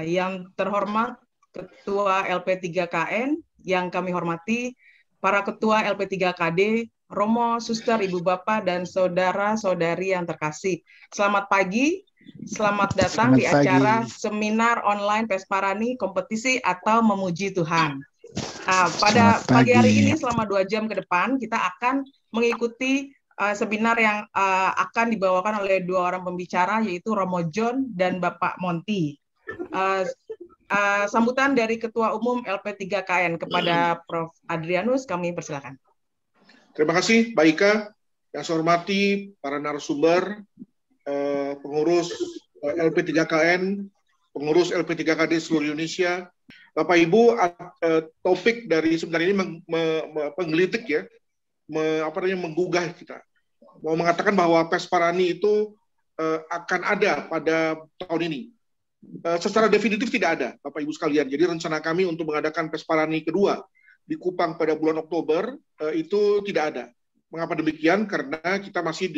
Yang terhormat Ketua LP3KN, yang kami hormati para Ketua LP3KD, Romo, Suster, Ibu Bapak, dan saudara-saudari yang terkasih. Selamat pagi, selamat datang di acara seminar online Pesparani Kompetisi atau Memuji Tuhan. Pada pagi hari ini selama 2 jam ke depan kita akan mengikuti seminar yang akan dibawakan oleh 2 orang pembicara, yaitu Romo John dan Bapak Monty. Sambutan dari Ketua Umum LP3KN kepada Prof. Adrianus, kami persilakan. Terima kasih, Mbak Ika. Yang saya hormati para narasumber, pengurus LP3KN, pengurus LP3KD seluruh Indonesia, Bapak Ibu, topik dari seminar ini menggelitik ya, menggugah kita. Mau mengatakan bahwa Pesparani itu akan ada pada tahun ini. Secara definitif tidak ada, Bapak Ibu sekalian. Jadi rencana kami untuk mengadakan Pesparani kedua di Kupang pada bulan Oktober itu tidak ada. Mengapa demikian? Karena kita masih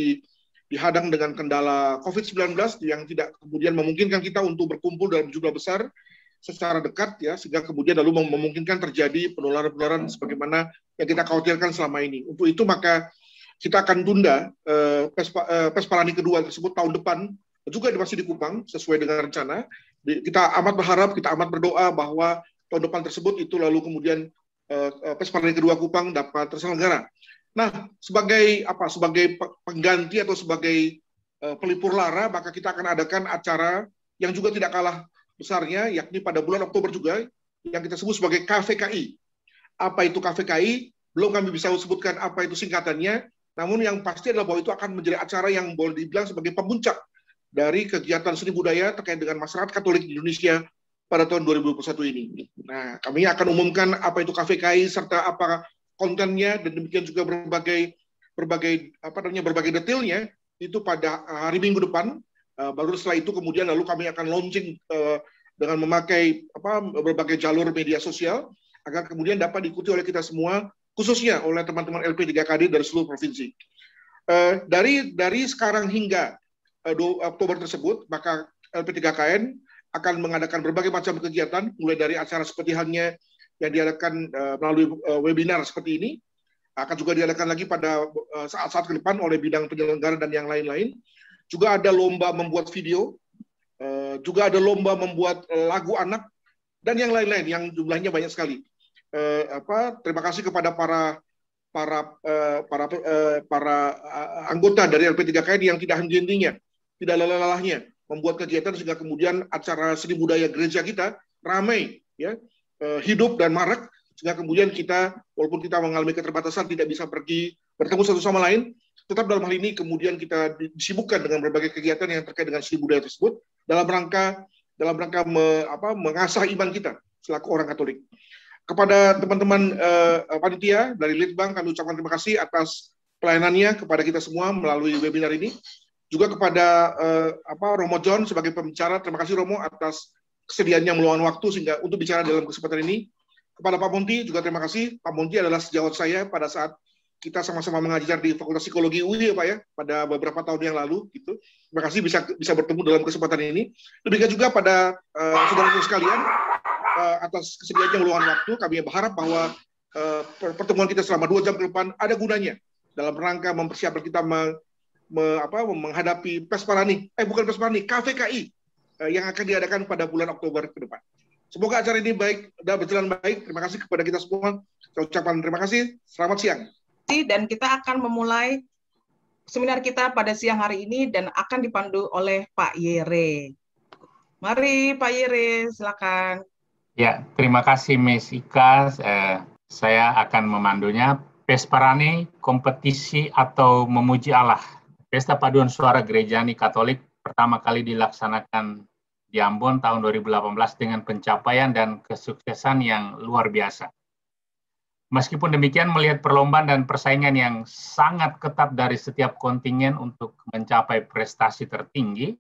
dihadang dengan kendala COVID-19 yang tidak kemudian memungkinkan kita untuk berkumpul dalam jumlah besar secara dekat ya, sehingga kemudian lalu memungkinkan terjadi penularan-penularan sebagaimana yang kita khawatirkan selama ini. Untuk itu maka kita akan tunda Pesparani kedua tersebut tahun depan, juga masih di Kupang sesuai dengan rencana. Kita amat berharap, kita amat berdoa bahwa tahun depan tersebut itu lalu kemudian Pesparani kedua Kupang dapat terselenggara. Nah, sebagai pengganti atau sebagai pelipur lara, maka kita akan adakan acara yang juga tidak kalah besarnya, yakni pada bulan Oktober juga, yang kita sebut sebagai KVKI. Apa itu KVKI? Belum kami bisa sebutkan apa itu singkatannya, namun yang pasti adalah bahwa itu akan menjadi acara yang boleh dibilang sebagai pemuncak dari kegiatan seni budaya terkait dengan masyarakat Katolik di Indonesia pada tahun 2021 ini. Nah, kami akan umumkan apa itu KVKI serta apa kontennya, dan demikian juga berbagai detailnya itu pada hari Minggu depan. Baru setelah itu kemudian lalu kami akan launching dengan memakai berbagai jalur media sosial agar kemudian dapat diikuti oleh kita semua, khususnya oleh teman-teman LP3KD dari seluruh provinsi. Dari sekarang hingga 2 Oktober tersebut, maka LP3KN akan mengadakan berbagai macam kegiatan, mulai dari acara seperti halnya yang diadakan melalui webinar seperti ini, akan juga diadakan lagi pada saat-saat ke depan oleh bidang penyelenggara dan yang lain-lain. Juga ada lomba membuat video, juga ada lomba membuat lagu anak, dan yang lain-lain, yang jumlahnya banyak sekali. Terima kasih kepada para anggota dari LP3KN yang tidak henti-hentinya, tidak lelah-lelahnya membuat kegiatan sehingga kemudian acara seni budaya gereja kita ramai, ya, hidup dan marak, sehingga kemudian kita, walaupun kita mengalami keterbatasan, tidak bisa pergi bertemu satu sama lain, tetap dalam hal ini kemudian kita disibukkan dengan berbagai kegiatan yang terkait dengan seni budaya tersebut dalam rangka mengasah iman kita selaku orang Katolik. Kepada teman-teman panitia dari Litbang, kami ucapkan terima kasih atas pelayanannya kepada kita semua melalui webinar ini. Juga kepada Romo John sebagai pembicara, terima kasih Romo atas kesediaannya meluangkan waktu sehingga untuk bicara dalam kesempatan ini. Kepada Pak Monty juga terima kasih. Pak Monty adalah sejawat saya pada saat kita sama-sama mengajar di Fakultas Psikologi UI ya Pak ya, pada beberapa tahun yang lalu gitu. Terima kasih bisa bertemu dalam kesempatan ini. Demikian juga pada saudara-saudara sekalian atas kesediaannya meluangkan waktu. Kami berharap bahwa pertemuan kita selama 2 jam ke depan ada gunanya dalam rangka mempersiapkan kita menghadapi Pesparani, KVKI yang akan diadakan pada bulan Oktober ke depan. Semoga acara ini baik dan berjalan baik. Terima kasih kepada kita semua. Saya ucapkan terima kasih. Selamat siang. Dan kita akan memulai seminar kita pada siang hari ini dan akan dipandu oleh Pak Yere. Mari Pak Yere, silakan. Ya, terima kasih Miss Ika. Saya akan memandunya. Pesparani Kompetisi atau Memuji Allah. Pesta Paduan Suara Gerejani Katolik pertama kali dilaksanakan di Ambon tahun 2018 dengan pencapaian dan kesuksesan yang luar biasa. Meskipun demikian, melihat perlombaan dan persaingan yang sangat ketat dari setiap kontingen untuk mencapai prestasi tertinggi,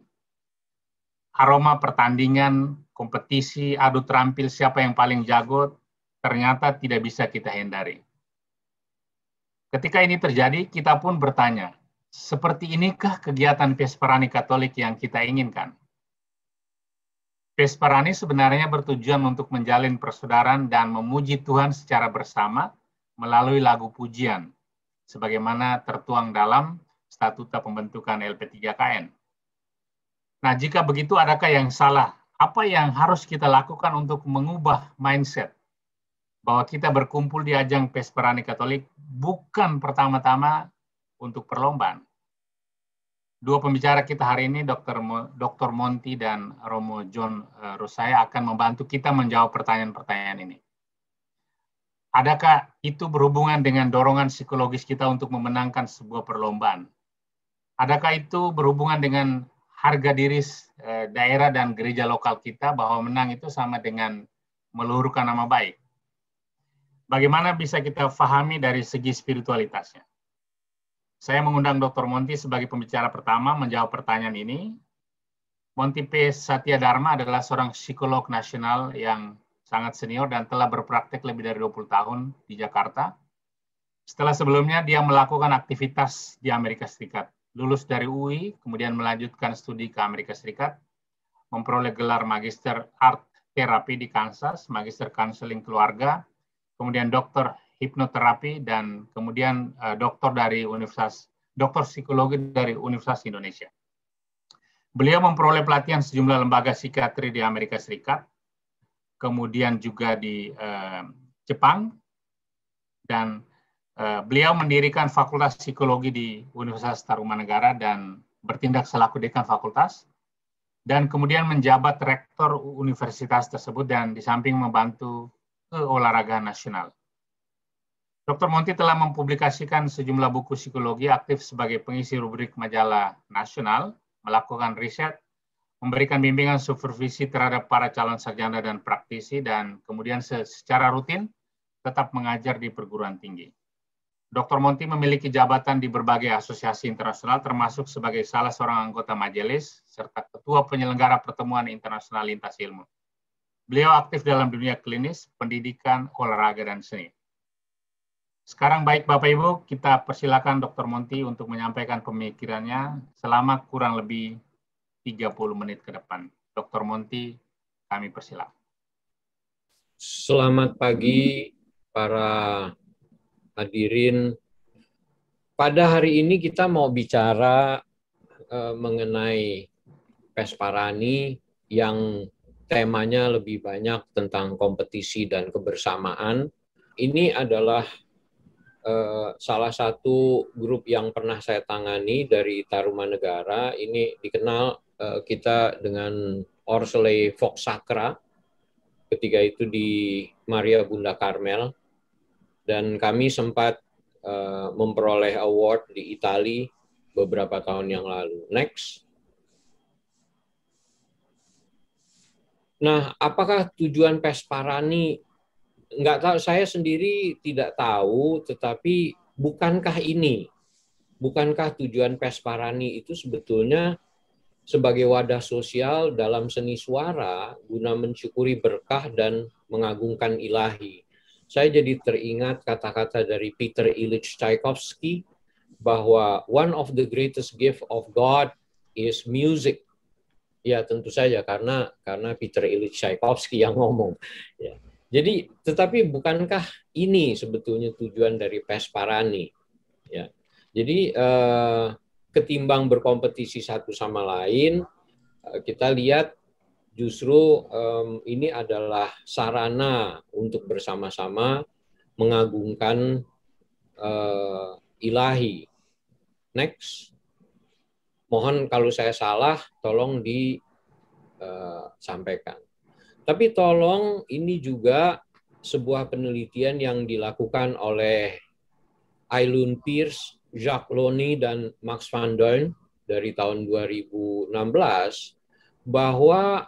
aroma pertandingan, kompetisi, adu terampil siapa yang paling jago, ternyata tidak bisa kita hindari. Ketika ini terjadi, kita pun bertanya, seperti inikah kegiatan Pesparani Katolik yang kita inginkan? Pesparani sebenarnya bertujuan untuk menjalin persaudaraan dan memuji Tuhan secara bersama melalui lagu pujian, sebagaimana tertuang dalam Statuta Pembentukan LP3KN. Nah, jika begitu, adakah yang salah? Apa yang harus kita lakukan untuk mengubah mindset bahwa kita berkumpul di ajang Pesparani Katolik bukan pertama-tama untuk perlombaan? Dua pembicara kita hari ini, Dr. Monty dan Romo John Rosaya, akan membantu kita menjawab pertanyaan-pertanyaan ini. Adakah itu berhubungan dengan dorongan psikologis kita untuk memenangkan sebuah perlombaan? Adakah itu berhubungan dengan harga diri daerah dan gereja lokal kita bahwa menang itu sama dengan meluhurkan nama baik? Bagaimana bisa kita pahami dari segi spiritualitasnya? Saya mengundang Dr. Monty sebagai pembicara pertama menjawab pertanyaan ini. Monty P. Satya Dharma adalah seorang psikolog nasional yang sangat senior dan telah berpraktek lebih dari 20 tahun di Jakarta. Setelah sebelumnya dia melakukan aktivitas di Amerika Serikat. Lulus dari UI, kemudian melanjutkan studi ke Amerika Serikat, memperoleh gelar Magister Art Therapy di Kansas, Magister Counseling Keluarga, kemudian doktor hipnoterapi, dan kemudian doktor psikologi dari Universitas Indonesia. Beliau memperoleh pelatihan sejumlah lembaga psikiatri di Amerika Serikat, kemudian juga di Jepang, dan beliau mendirikan Fakultas Psikologi di Universitas Tarumanegara dan bertindak selaku dekan fakultas, dan kemudian menjabat rektor universitas tersebut dan di samping membantu keolahragaan nasional. Dr. Monty telah mempublikasikan sejumlah buku psikologi, aktif sebagai pengisi rubrik majalah nasional, melakukan riset, memberikan bimbingan supervisi terhadap para calon sarjana dan praktisi, dan kemudian secara rutin tetap mengajar di perguruan tinggi. Dr. Monty memiliki jabatan di berbagai asosiasi internasional, termasuk sebagai salah seorang anggota majelis, serta ketua penyelenggara pertemuan internasional lintas ilmu. Beliau aktif dalam dunia klinis, pendidikan, olahraga, dan seni. Sekarang baik Bapak Ibu, kita persilakan Dr. Monty untuk menyampaikan pemikirannya selama kurang lebih 30 menit ke depan. Dr. Monty, kami persilakan. Selamat pagi para hadirin. Pada hari ini kita mau bicara mengenai Pesparani yang temanya lebih banyak tentang kompetisi dan kebersamaan. Ini adalah salah satu grup yang pernah saya tangani dari Tarumanegara. Ini dikenal kita dengan Orseley Foxsacra, ketika itu di Maria Bunda Karmel, dan kami sempat memperoleh award di Italia beberapa tahun yang lalu. Next. Nah, apakah tujuan Pesparani? Enggak tahu, saya sendiri tidak tahu, tetapi bukankah tujuan Pesparani itu sebetulnya sebagai wadah sosial dalam seni suara guna mensyukuri berkah dan mengagungkan ilahi. Saya jadi teringat kata-kata dari Peter Ilyich Tchaikovsky bahwa one of the greatest gift of God is music. Ya, tentu saja karena Peter Ilyich Tchaikovsky yang ngomong. Ya. Jadi, tetapi bukankah ini sebetulnya tujuan dari Pesparani? Ya. Jadi, ketimbang berkompetisi satu sama lain, kita lihat justru ini adalah sarana untuk bersama-sama mengagungkan ilahi. Next. Mohon kalau saya salah, tolong disampaikan. Tapi tolong, ini juga sebuah penelitian yang dilakukan oleh Eileen Pierce, Jacques Loney, dan Max van Duin dari tahun 2016, bahwa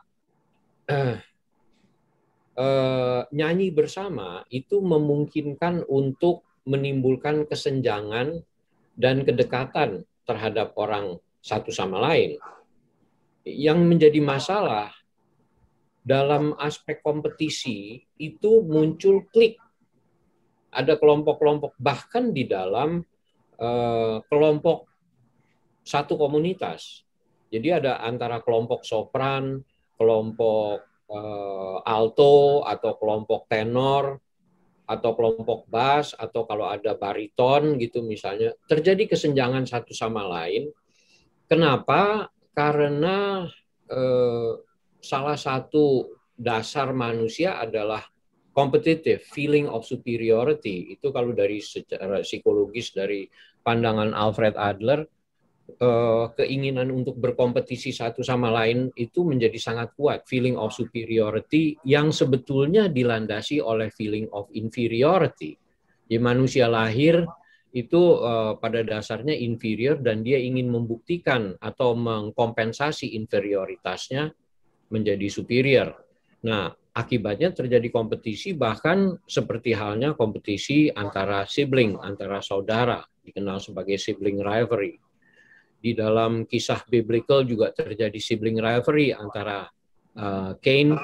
nyanyi bersama itu memungkinkan untuk menimbulkan kesenjangan dan kedekatan terhadap orang satu sama lain. Yang menjadi masalah dalam aspek kompetisi itu muncul klik. Ada kelompok-kelompok, bahkan di dalam kelompok satu komunitas. Jadi ada antara kelompok sopran, kelompok alto atau kelompok tenor atau kelompok bass atau kalau ada bariton gitu misalnya, terjadi kesenjangan satu sama lain. Kenapa? Karena salah satu dasar manusia adalah competitive, feeling of superiority. Itu kalau dari secara psikologis dari pandangan Alfred Adler, keinginan untuk berkompetisi satu sama lain itu menjadi sangat kuat, feeling of superiority yang sebetulnya dilandasi oleh feeling of inferiority. Di manusia lahir itu pada dasarnya inferior dan dia ingin membuktikan atau mengkompensasi inferioritasnya menjadi superior. Nah, akibatnya terjadi kompetisi, bahkan seperti halnya kompetisi antara sibling, antara saudara, dikenal sebagai sibling rivalry. Di dalam kisah biblical juga terjadi sibling rivalry antara Cain,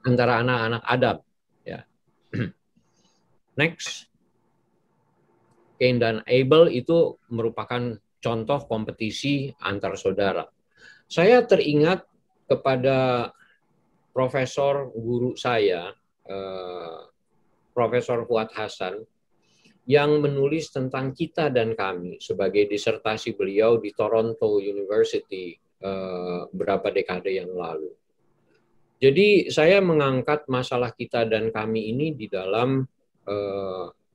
antara anak-anak Adam. Ya. Next, Cain dan Abel itu merupakan contoh kompetisi antar saudara. Saya teringat kepada profesor guru saya, Profesor Fuad Hasan, yang menulis tentang kita dan kami sebagai disertasi beliau di Toronto University beberapa dekade yang lalu. Jadi saya mengangkat masalah kita dan kami ini di dalam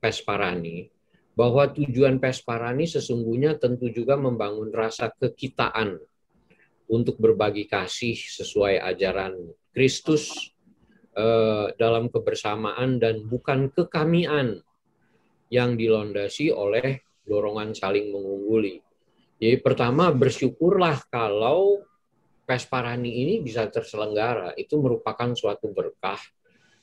Pes Parani, bahwa tujuan Pes Parani sesungguhnya tentu juga membangun rasa kekitaan untuk berbagi kasih sesuai ajaran Kristus dalam kebersamaan dan bukan kekamian yang dilondasi oleh dorongan saling mengungguli. Jadi pertama, bersyukurlah kalau Pes Parani ini bisa terselenggara. Itu merupakan suatu berkah.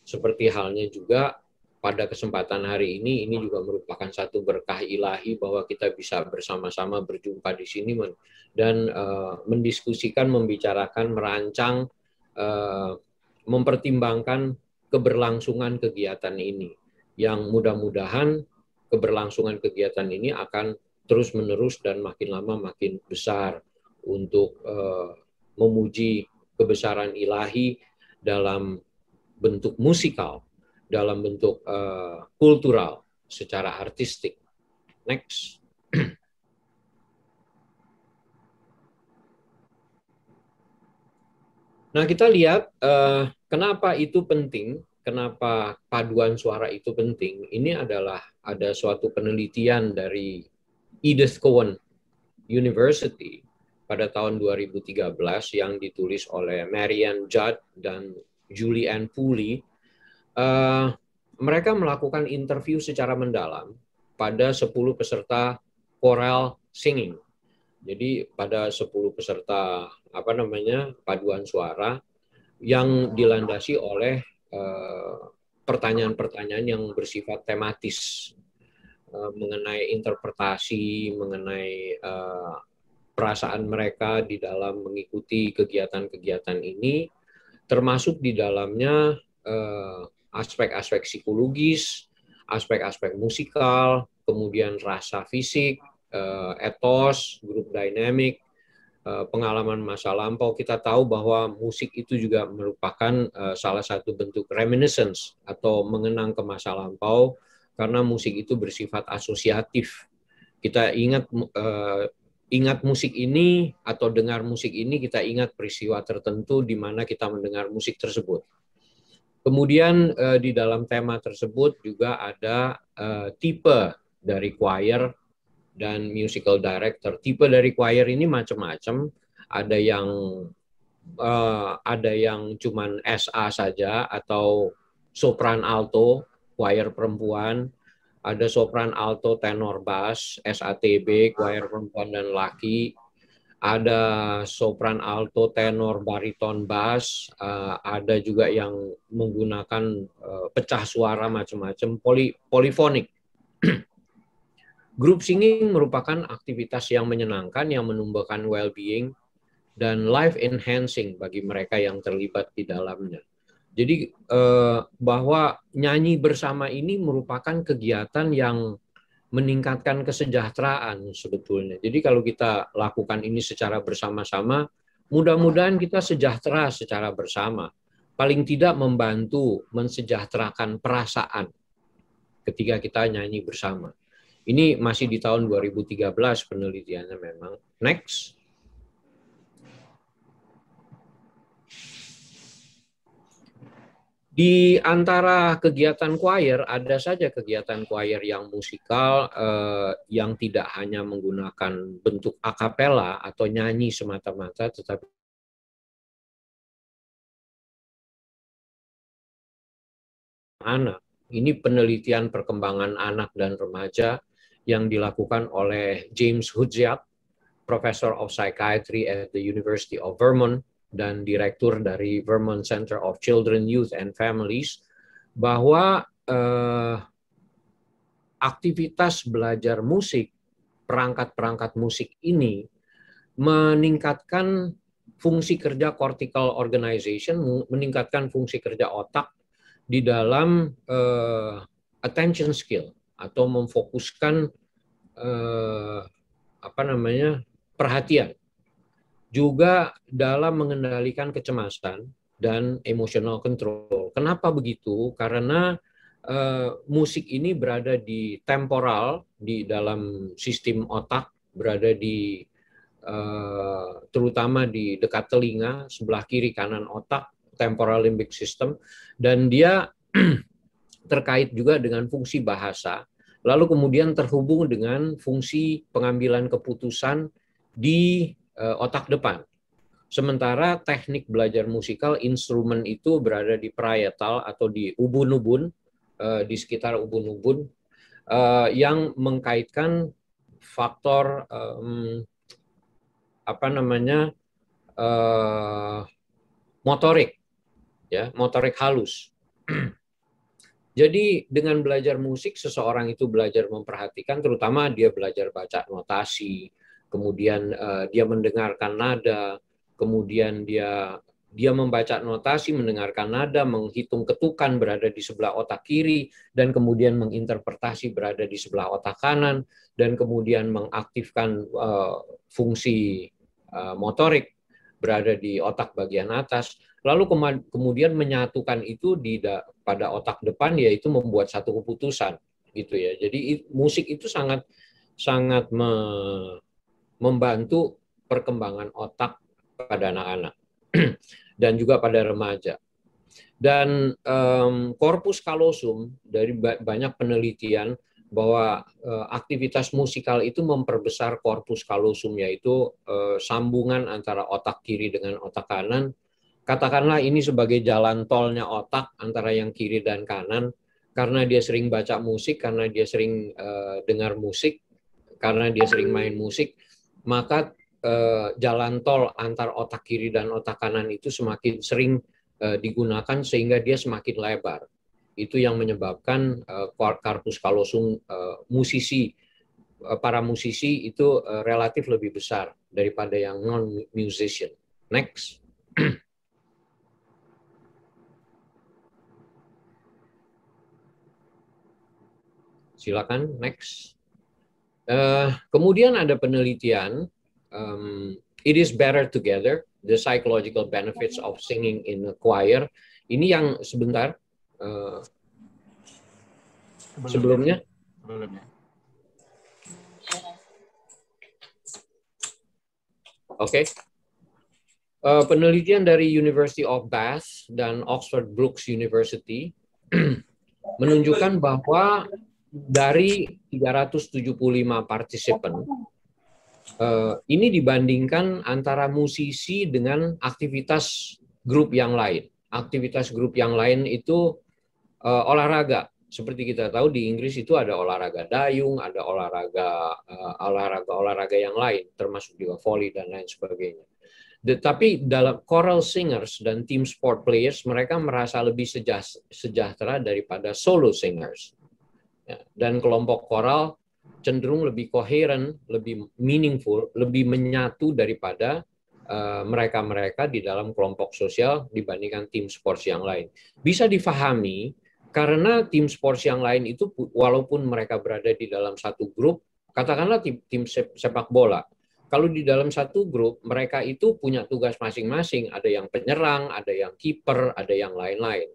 Seperti halnya juga pada kesempatan hari ini juga merupakan satu berkah ilahi bahwa kita bisa bersama-sama berjumpa di sini dan mendiskusikan, membicarakan, merancang, mempertimbangkan keberlangsungan kegiatan ini. Yang mudah-mudahan keberlangsungan kegiatan ini akan terus-menerus dan makin lama makin besar untuk memuji kebesaran ilahi dalam bentuk musikal, dalam bentuk kultural, secara artistik. Next. Nah, kita lihat kenapa itu penting. Kenapa paduan suara itu penting? Ini adalah ada suatu penelitian dari Edith Cowan University pada tahun 2013 yang ditulis oleh Marianne Judd dan Julie Ann Pooley. Mereka melakukan interview secara mendalam pada 10 peserta choral singing. Jadi pada 10 peserta paduan suara yang dilandasi oleh pertanyaan-pertanyaan yang bersifat tematis mengenai interpretasi, mengenai perasaan mereka di dalam mengikuti kegiatan-kegiatan ini, termasuk di dalamnya aspek-aspek psikologis, aspek-aspek musikal, kemudian rasa fisik, etos, grup dynamic, pengalaman masa lampau. Kita tahu bahwa musik itu juga merupakan salah satu bentuk reminiscence atau mengenang ke masa lampau, karena musik itu bersifat asosiatif. Kita ingat musik ini atau dengar musik ini, kita ingat peristiwa tertentu di mana kita mendengar musik tersebut. Kemudian di dalam tema tersebut juga ada tipe dari choir dan musical director. Tipe dari choir ini macam-macam. Ada yang cuman SA saja atau sopran alto, choir perempuan. Ada sopran alto, tenor bass, SATB, choir perempuan dan laki. Ada sopran alto, tenor, bariton, bass. Ada juga yang menggunakan pecah suara macam-macam, polifonik. Group singing merupakan aktivitas yang menyenangkan, yang menumbuhkan well-being dan life enhancing bagi mereka yang terlibat di dalamnya. Jadi bahwa nyanyi bersama ini merupakan kegiatan yang meningkatkan kesejahteraan sebetulnya. Jadi kalau kita lakukan ini secara bersama-sama, mudah-mudahan kita sejahtera secara bersama. Paling tidak membantu mensejahterakan perasaan ketika kita nyanyi bersama. Ini masih di tahun 2013 penelitiannya memang. Next. Di antara kegiatan choir, ada saja kegiatan choir yang musikal, yang tidak hanya menggunakan bentuk akapela atau nyanyi semata-mata, tetapi anak. Ini penelitian perkembangan anak dan remaja yang dilakukan oleh James Hudziak, Professor of Psychiatry at the University of Vermont, dan Direktur dari Vermont Center of Children, Youth, and Families, bahwa aktivitas belajar musik, perangkat-perangkat musik ini meningkatkan fungsi kerja cortical organization, meningkatkan fungsi kerja otak di dalam attention skill atau memfokuskan perhatian, juga dalam mengendalikan kecemasan dan emotional control. Kenapa begitu? Karena musik ini berada di temporal, di dalam sistem otak, berada di terutama di dekat telinga, sebelah kiri kanan otak, temporal limbic system, dan dia terkait juga dengan fungsi bahasa, lalu kemudian terhubung dengan fungsi pengambilan keputusan di otak depan. Sementara teknik belajar musikal, instrumen itu berada di parietal atau di ubun-ubun, di sekitar ubun-ubun, yang mengkaitkan faktor motorik, ya, motorik halus. Jadi dengan belajar musik, seseorang itu belajar memperhatikan, terutama dia belajar baca notasi, kemudian dia mendengarkan nada, kemudian dia membaca notasi, mendengarkan nada, menghitung ketukan berada di sebelah otak kiri, dan kemudian menginterpretasi berada di sebelah otak kanan, dan kemudian mengaktifkan fungsi motorik berada di otak bagian atas, lalu kemudian menyatukan itu pada otak depan, yaitu membuat satu keputusan, gitu ya. Jadi musik itu sangat membantu perkembangan otak pada anak-anak dan juga pada remaja. Dan corpus callosum, dari banyak penelitian bahwa aktivitas musikal itu memperbesar corpus callosum, yaitu sambungan antara otak kiri dengan otak kanan. Katakanlah ini sebagai jalan tolnya otak antara yang kiri dan kanan, karena dia sering baca musik, karena dia sering dengar musik, karena dia sering main musik, maka jalan tol antar otak kiri dan otak kanan itu semakin sering digunakan sehingga dia semakin lebar. Itu yang menyebabkan corpus callosum para musisi itu relatif lebih besar daripada yang non-musician. Next. Silakan, next. Kemudian ada penelitian, it is better together, the psychological benefits of singing in a choir. Ini yang sebentar, sebelumnya. Oke. Penelitian dari University of Bath dan Oxford Brookes University menunjukkan bahwa dari 375 partisipan, ini dibandingkan antara musisi dengan aktivitas grup yang lain. Aktivitas grup yang lain itu olahraga. Seperti kita tahu di Inggris itu ada olahraga dayung, ada olahraga yang lain, termasuk juga volley dan lain sebagainya. Tetapi dalam choral singers dan team sport players, mereka merasa lebih sejahtera daripada solo singers. Dan kelompok choral cenderung lebih koheren, lebih meaningful, lebih menyatu daripada mereka-mereka di dalam kelompok sosial dibandingkan tim sports yang lain. Bisa difahami Karena tim sports yang lain itu walaupun mereka berada di dalam satu grup, katakanlah tim sepak bola, kalau di dalam satu grup mereka itu punya tugas masing-masing, ada yang penyerang, ada yang kiper, ada yang lain-lain.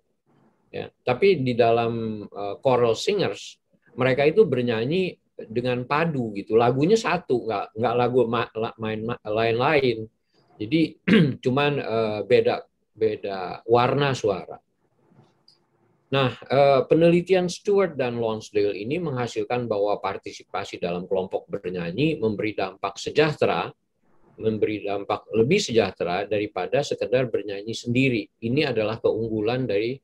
Ya, tapi di dalam choral singers mereka itu bernyanyi dengan padu gitu, lagunya satu, nggak lagu lain-lain. Jadi cuman beda warna suara. Nah, penelitian Stewart dan Lonsdale ini menghasilkan bahwa partisipasi dalam kelompok bernyanyi memberi dampak lebih sejahtera daripada sekedar bernyanyi sendiri. Ini adalah keunggulan dari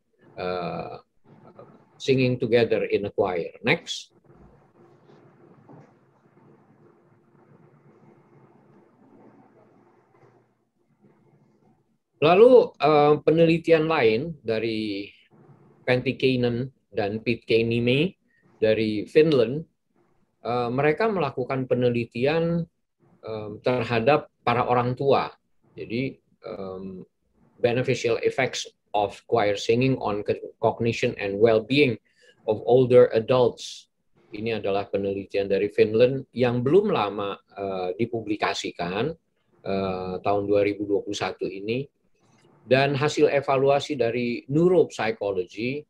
singing together in a choir. Next. Lalu penelitian lain dari Pentikainen dan Pitkäniemi dari Finland, mereka melakukan penelitian terhadap para orang tua. Jadi beneficial effects of choir singing on cognition and well-being of older adults. Ini adalah penelitian dari Finland yang belum lama dipublikasikan tahun 2021 ini. Dan hasil evaluasi dari neuropsychology,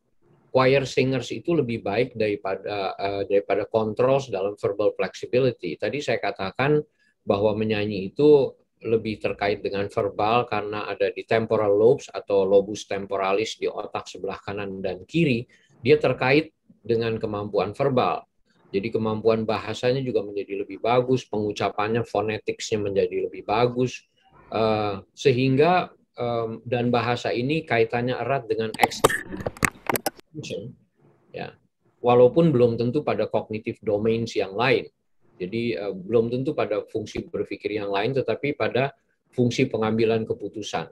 choir singers itu lebih baik daripada controls dalam verbal flexibility. Tadi saya katakan bahwa menyanyi itu lebih terkait dengan verbal karena ada di temporal lobes atau lobus temporalis di otak sebelah kanan dan kiri, dia terkait dengan kemampuan verbal. Jadi kemampuan bahasanya juga menjadi lebih bagus, pengucapannya, fonetiknya menjadi lebih bagus, sehingga dan bahasa ini kaitannya erat dengan execution, ya, walaupun belum tentu pada cognitive domains yang lain. Jadi belum tentu pada fungsi berpikir yang lain, tetapi pada fungsi pengambilan keputusan.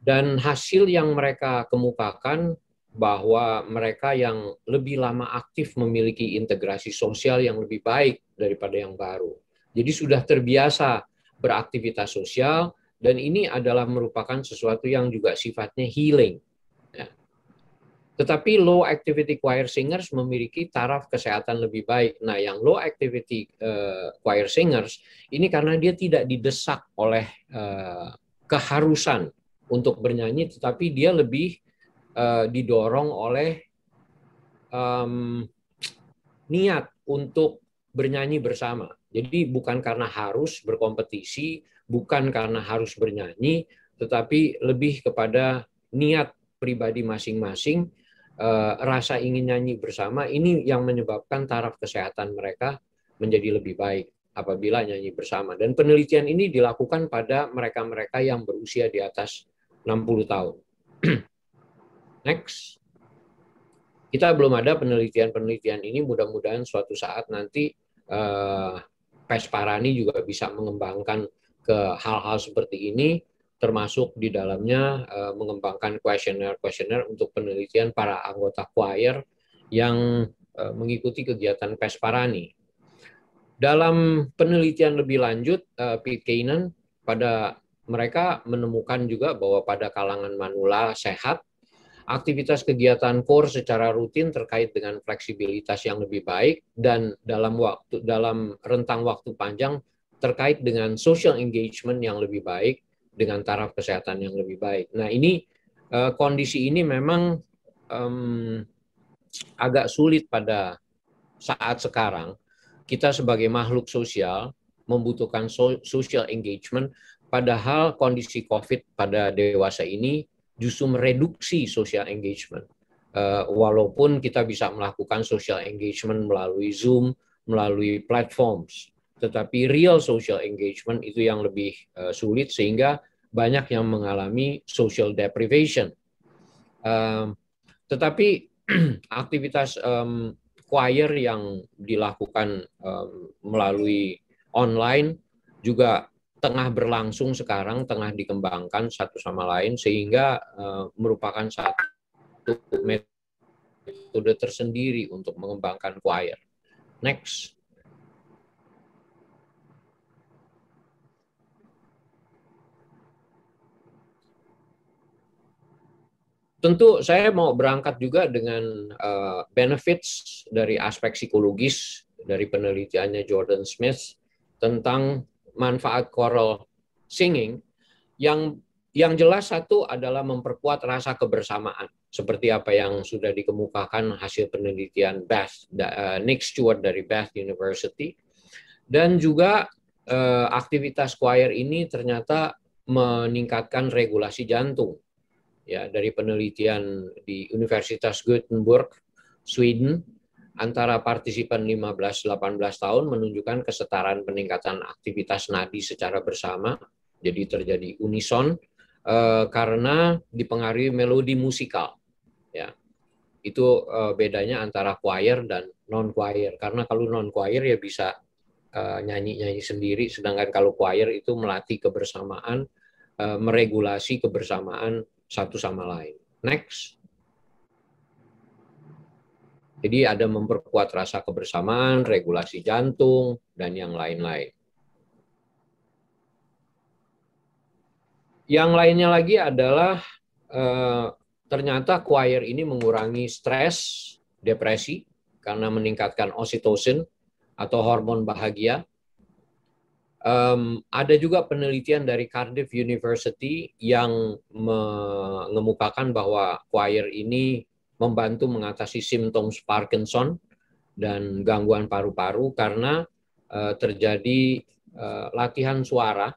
Dan hasil yang mereka kemukakan bahwa mereka yang lebih lama aktif memiliki integrasi sosial yang lebih baik daripada yang baru. Jadi sudah terbiasa beraktivitas sosial, dan ini adalah merupakan sesuatu yang juga sifatnya healing. Ya. Tetapi low activity choir singers memiliki taraf kesehatan lebih baik. Nah, yang low activity choir singers ini karena dia tidak didesak oleh keharusan untuk bernyanyi, tetapi dia lebih didorong oleh niat untuk bernyanyi bersama. Jadi bukan karena harus berkompetisi, bukan karena harus bernyanyi, tetapi lebih kepada niat pribadi masing-masing, rasa ingin nyanyi bersama. Ini yang menyebabkan taraf kesehatan mereka menjadi lebih baik apabila nyanyi bersama. Dan penelitian ini dilakukan pada mereka-mereka yang berusia di atas 60 tahun. Next. Kita belum ada penelitian-penelitian ini, mudah-mudahan suatu saat nanti Pesparani juga bisa mengembangkan ke hal-hal seperti ini, termasuk di dalamnya mengembangkan kuesioner untuk penelitian para anggota choir yang mengikuti kegiatan Pesparani. Dalam penelitian lebih lanjut, Pitkäinen pada mereka menemukan juga bahwa pada kalangan manula sehat, aktivitas kegiatan core secara rutin terkait dengan fleksibilitas yang lebih baik dan dalam rentang waktu panjang terkait dengan social engagement yang lebih baik dengan taraf kesehatan yang lebih baik. Nah, ini kondisi ini memang agak sulit pada saat sekarang. Kita sebagai makhluk sosial membutuhkan social engagement, padahal kondisi COVID pada dewasa ini justru mereduksi social engagement. Walaupun kita bisa melakukan social engagement melalui Zoom, melalui platforms, tetapi real social engagement itu yang lebih sulit, sehingga banyak yang mengalami social deprivation. Tetapi aktivitas choir yang dilakukan melalui online juga tengah berlangsung sekarang, tengah dikembangkan satu sama lain, sehingga merupakan satu metode tersendiri untuk mengembangkan choir. Next. tentu saya mau berangkat juga dengan benefits dari aspek psikologis dari penelitiannya Jordan Smith tentang manfaat choral singing. Yang jelas satu adalah memperkuat rasa kebersamaan, seperti apa yang sudah dikemukakan hasil penelitian Nick Stewart dari Bath University. Dan juga aktivitas choir ini ternyata meningkatkan regulasi jantung. Ya, dari penelitian di Universitas Gothenburg, Sweden, antara partisipan 15-18 tahun menunjukkan kesetaraan peningkatan aktivitas nadi secara bersama, jadi terjadi unison, karena dipengaruhi melodi musikal. Ya, itu bedanya antara choir dan non-choir. Karena kalau non-choir ya bisa nyanyi-nyanyi sendiri, sedangkan kalau choir itu melatih kebersamaan, meregulasi kebersamaan satu sama lain. Next. Jadi ada memperkuat rasa kebersamaan, regulasi jantung, dan yang lain-lain. Yang lainnya lagi adalah ternyata choir ini mengurangi stres, depresi, karena meningkatkan oksitosin atau hormon bahagia. Ada juga penelitian dari Cardiff University yang mengemukakan bahwa choir ini membantu mengatasi simptom Parkinson dan gangguan paru-paru karena terjadi latihan suara,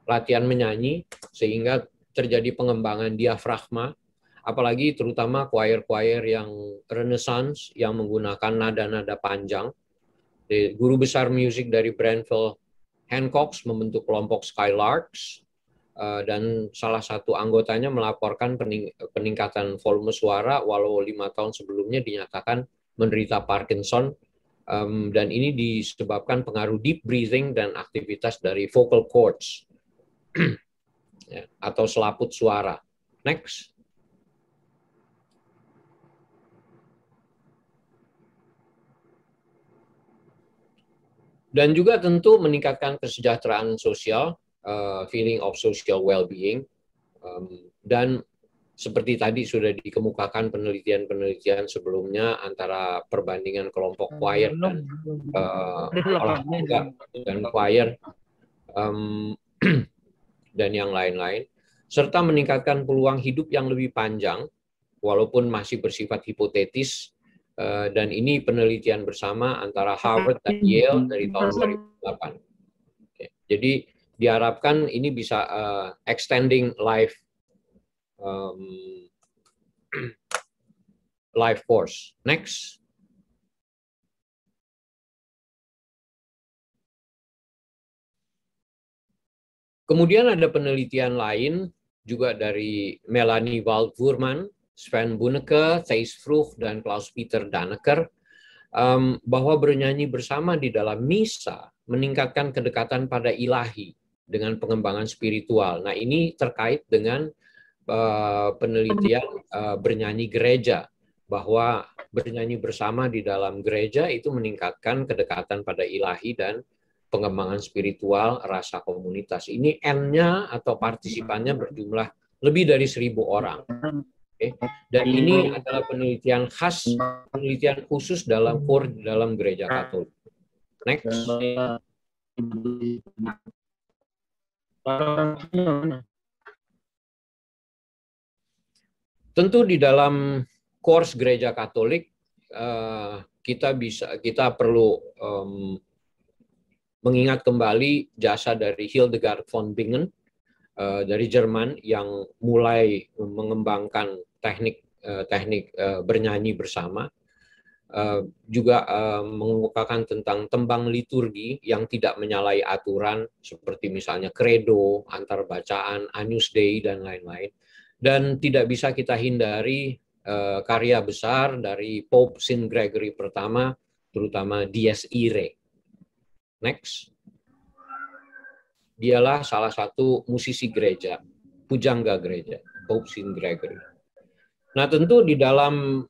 latihan menyanyi, sehingga terjadi pengembangan diafragma, apalagi terutama choir-choir yang Renaissance yang menggunakan nada-nada panjang. Guru besar musik dari Brantford Hancock membentuk kelompok Skylarks, dan salah satu anggotanya melaporkan peningkatan volume suara walau 5 tahun sebelumnya dinyatakan menderita Parkinson. Dan ini disebabkan pengaruh deep breathing dan aktivitas dari vocal cords ya, atau selaput suara. Next. Dan juga tentu meningkatkan kesejahteraan sosial, feeling of social well-being, dan seperti tadi sudah dikemukakan penelitian-penelitian sebelumnya antara perbandingan kelompok choir dan olahraga dan choir dan yang lain-lain, serta meningkatkan peluang hidup yang lebih panjang walaupun masih bersifat hipotetis, dan ini penelitian bersama antara Harvard dan Yale dari tahun 2008. Oke. Jadi diharapkan ini bisa extending life course. Next. Kemudian ada penelitian lain juga dari Melanie Waldfurman, Sven Buneke, Thijs Vroeg, dan Klaus-Peter Danneker, bahwa bernyanyi bersama di dalam misa meningkatkan kedekatan pada ilahi dengan pengembangan spiritual. Nah, ini terkait dengan penelitian bernyanyi gereja, bahwa bernyanyi bersama di dalam gereja itu meningkatkan kedekatan pada ilahi dan pengembangan spiritual rasa komunitas. Ini N-nya atau partisipannya berjumlah lebih dari 1.000 orang. Okay. Dan ini adalah penelitian khusus dalam gereja Katolik. Next. Tentu di dalam course gereja Katolik kita perlu mengingat kembali jasa dari Hildegard von Bingen dari Jerman yang mulai mengembangkan teknik bernyanyi bersama, juga mengemukakan tentang tembang liturgi yang tidak menyalahi aturan seperti misalnya credo, antar bacaan, Agnus Dei dan lain-lain. Dan tidak bisa kita hindari karya besar dari Pope Saint Gregory pertama, terutama Dies Irae. Next. Dialah salah satu musisi gereja, pujangga gereja, Pope Saint Gregory. Nah, tentu di dalam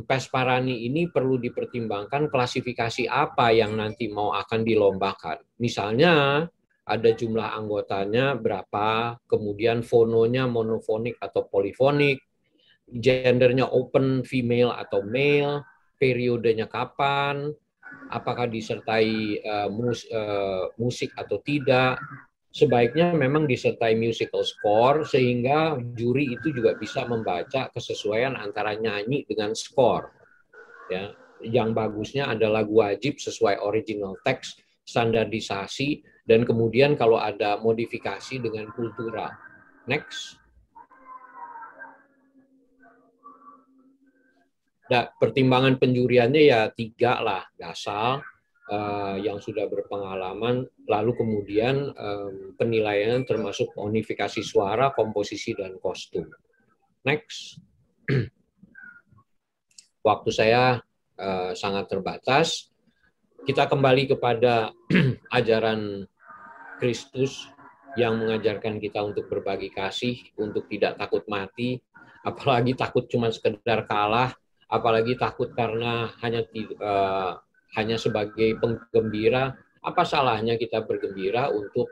Pesparani ini perlu dipertimbangkan klasifikasi apa yang nanti akan dilombakan. Misalnya ada jumlah anggotanya berapa, kemudian fononya monofonik atau polifonik, gendernya open, female atau male, periodenya kapan, apakah disertai musik atau tidak. Sebaiknya memang disertai musical score sehingga juri itu juga bisa membaca kesesuaian antara nyanyi dengan skor. Ya, yang bagusnya ada lagu wajib sesuai original text, standarisasi, dan kemudian kalau ada modifikasi dengan kultural. Next. Nah, pertimbangan penjuriannya ya 3 lah, Gasal, yang sudah berpengalaman, lalu kemudian penilaian termasuk unifikasi suara, komposisi, dan kostum. Next. Waktu saya sangat terbatas. Kita kembali kepada ajaran Kristus yang mengajarkan kita untuk berbagi kasih, untuk tidak takut mati, apalagi takut cuma sekedar kalah, apalagi takut karena hanya sebagai penggembira. Apa salahnya kita bergembira untuk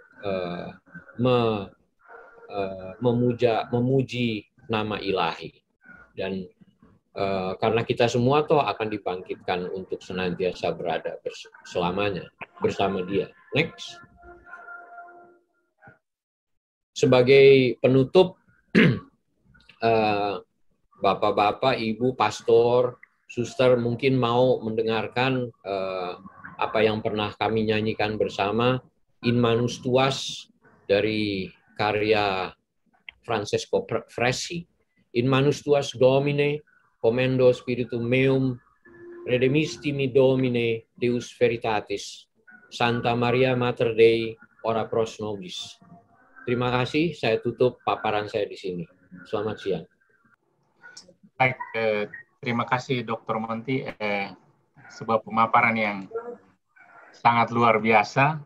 memuji nama Ilahi. Dan karena kita semua toh akan dibangkitkan untuk senantiasa berada selamanya bersama Dia. Next. Sebagai penutup, Bapak-bapak, Ibu, Pastor, Suster mungkin mau mendengarkan apa yang pernah kami nyanyikan bersama, In Manus Tuas dari karya Francesco Fresi. In Manus Tuas Domine, Commendo Spiritum Meum, Redemisti mi Domine, Deus Veritatis, Santa Maria Mater Dei, ora pros nobis. Terima kasih, saya tutup paparan saya di sini. Selamat siang. Baik, terima kasih Dr. Monty. Sebuah pemaparan yang sangat luar biasa,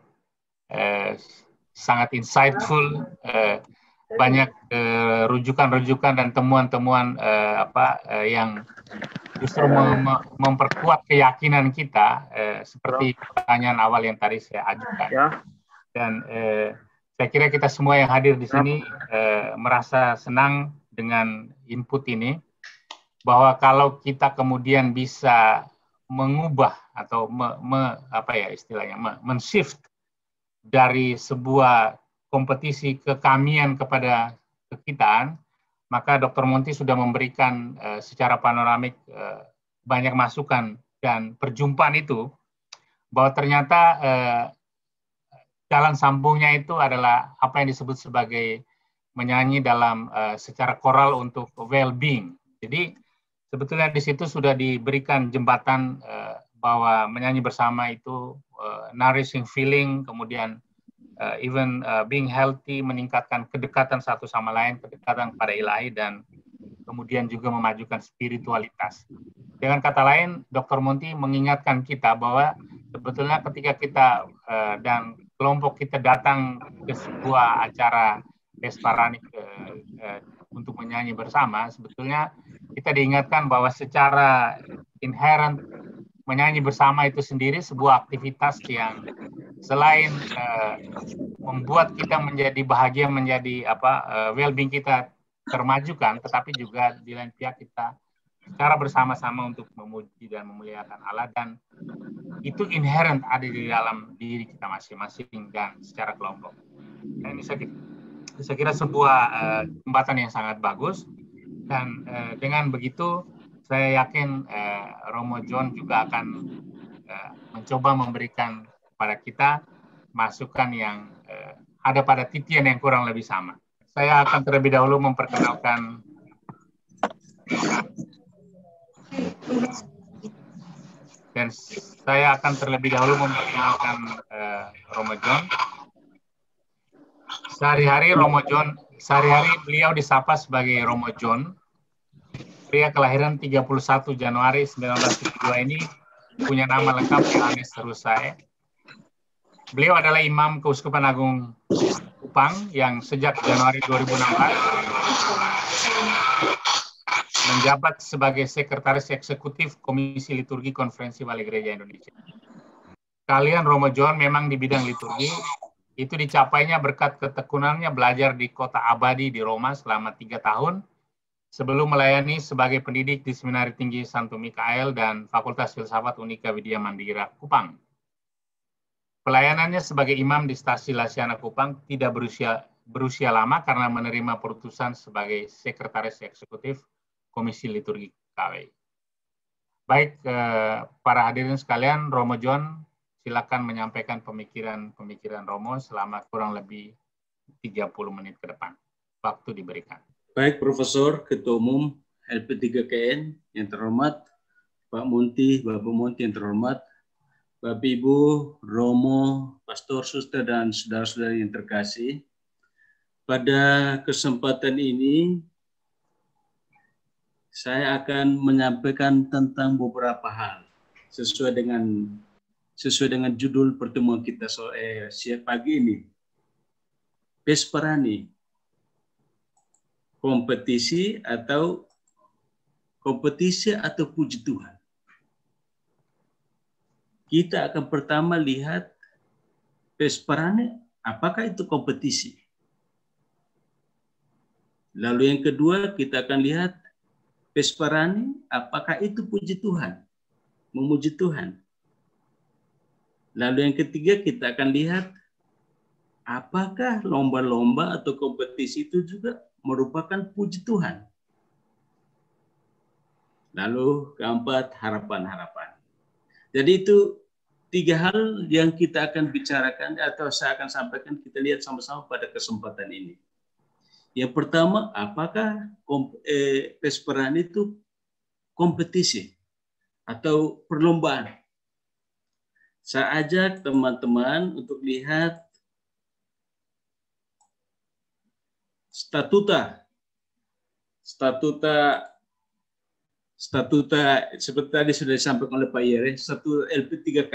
sangat insightful, banyak rujukan-rujukan dan temuan-temuan yang justru memperkuat keyakinan kita, seperti pertanyaan awal yang tadi saya ajukan. Dan saya kira kita semua yang hadir di sini merasa senang dengan input ini, bahwa kalau kita kemudian bisa mengubah atau men-shift dari sebuah kompetisi kekamian kepada kekitaan, maka Dr. Monty sudah memberikan secara panoramik banyak masukan dan perjumpaan itu, bahwa ternyata jalan sambungnya itu adalah apa yang disebut sebagai menyanyi dalam secara koral untuk well-being. Jadi sebetulnya di situ sudah diberikan jembatan bahwa menyanyi bersama itu nourishing feeling, kemudian even being healthy, meningkatkan kedekatan satu sama lain, kedekatan pada Ilahi, dan kemudian juga memajukan spiritualitas. Dengan kata lain, Dr. Monty mengingatkan kita bahwa sebetulnya ketika kita dan kelompok kita datang ke sebuah acara Pesparani untuk menyanyi bersama, sebetulnya kita diingatkan bahwa secara inherent menyanyi bersama itu sendiri sebuah aktivitas yang selain membuat kita menjadi bahagia, menjadi well-being kita termajukan, tetapi juga di lain pihak kita secara bersama-sama untuk memuji dan memuliakan Allah, dan itu inherent ada di dalam diri kita masing-masing dan secara kelompok. Dan ini saya kira sebuah jembatan yang sangat bagus, dan dengan begitu saya yakin Romo John juga akan mencoba memberikan kepada kita masukan yang ada pada titian yang kurang lebih sama. Saya akan terlebih dahulu memperkenalkan Romo John. Sehari-hari beliau disapa sebagai Romo John. Pria kelahiran 31 Januari 1972 ini punya nama lengkap Yohanes Rusai. Beliau adalah Imam Keuskupan Agung Kupang yang sejak Januari 2016 menjabat sebagai Sekretaris Eksekutif Komisi Liturgi Konferensi Wali Gereja Indonesia. Kalian Romo John memang di bidang liturgi Itu dicapainya berkat ketekunannya belajar di kota abadi di Roma selama 3 tahun, sebelum melayani sebagai pendidik di Seminari Tinggi Santo Mikael dan Fakultas Filsafat Unika Widya Mandira, Kupang. Pelayanannya sebagai imam di Stasi Lasiana Kupang tidak berusia lama karena menerima perutusan sebagai Sekretaris Eksekutif Komisi Liturgi KW. Baik, para hadirin sekalian, Romo John, silakan menyampaikan pemikiran Romo selama kurang lebih 30 menit ke depan. Waktu diberikan. Baik, Profesor, Ketua Umum LP3KN yang terhormat, Pak Munti, Bapak Munti yang terhormat, Bapak Ibu, Romo, Pastor, Suster, dan saudara-saudari yang terkasih. Pada kesempatan ini, saya akan menyampaikan tentang beberapa hal sesuai dengan judul pertemuan kita pagi ini. Vesperani, kompetisi atau puji Tuhan. Kita akan pertama lihat Vesperani, apakah itu kompetisi? Lalu yang kedua kita akan lihat Vesperani, apakah itu puji Tuhan? Memuji Tuhan. Lalu yang ketiga kita akan lihat apakah lomba-lomba atau kompetisi itu juga merupakan puji Tuhan. Lalu keempat, harapan-harapan. Jadi itu 3 hal yang kita akan bicarakan atau saya akan sampaikan, kita lihat sama-sama pada kesempatan ini. Yang pertama, apakah Vesperani itu kompetisi atau perlombaan? Saya ajak teman-teman untuk lihat statuta seperti tadi sudah disampaikan oleh Pak Yere, Statuta LP3K.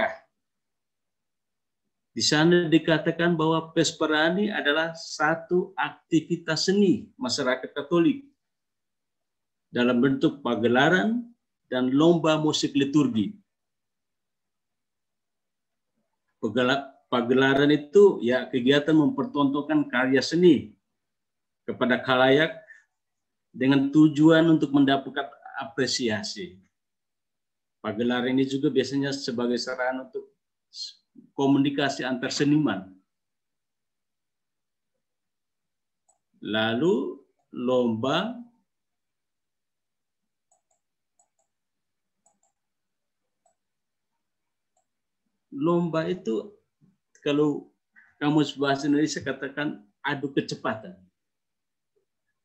Di sana dikatakan bahwa Vesperani adalah satu aktivitas seni masyarakat Katolik dalam bentuk pagelaran dan lomba musik liturgi. Pagelaran itu ya kegiatan mempertontonkan karya seni kepada khalayak dengan tujuan untuk mendapatkan apresiasi. Pagelaran ini juga biasanya sebagai sarana untuk komunikasi antar seniman. Lalu lomba itu kalau kamus bahasa Indonesia katakan adu kecepatan,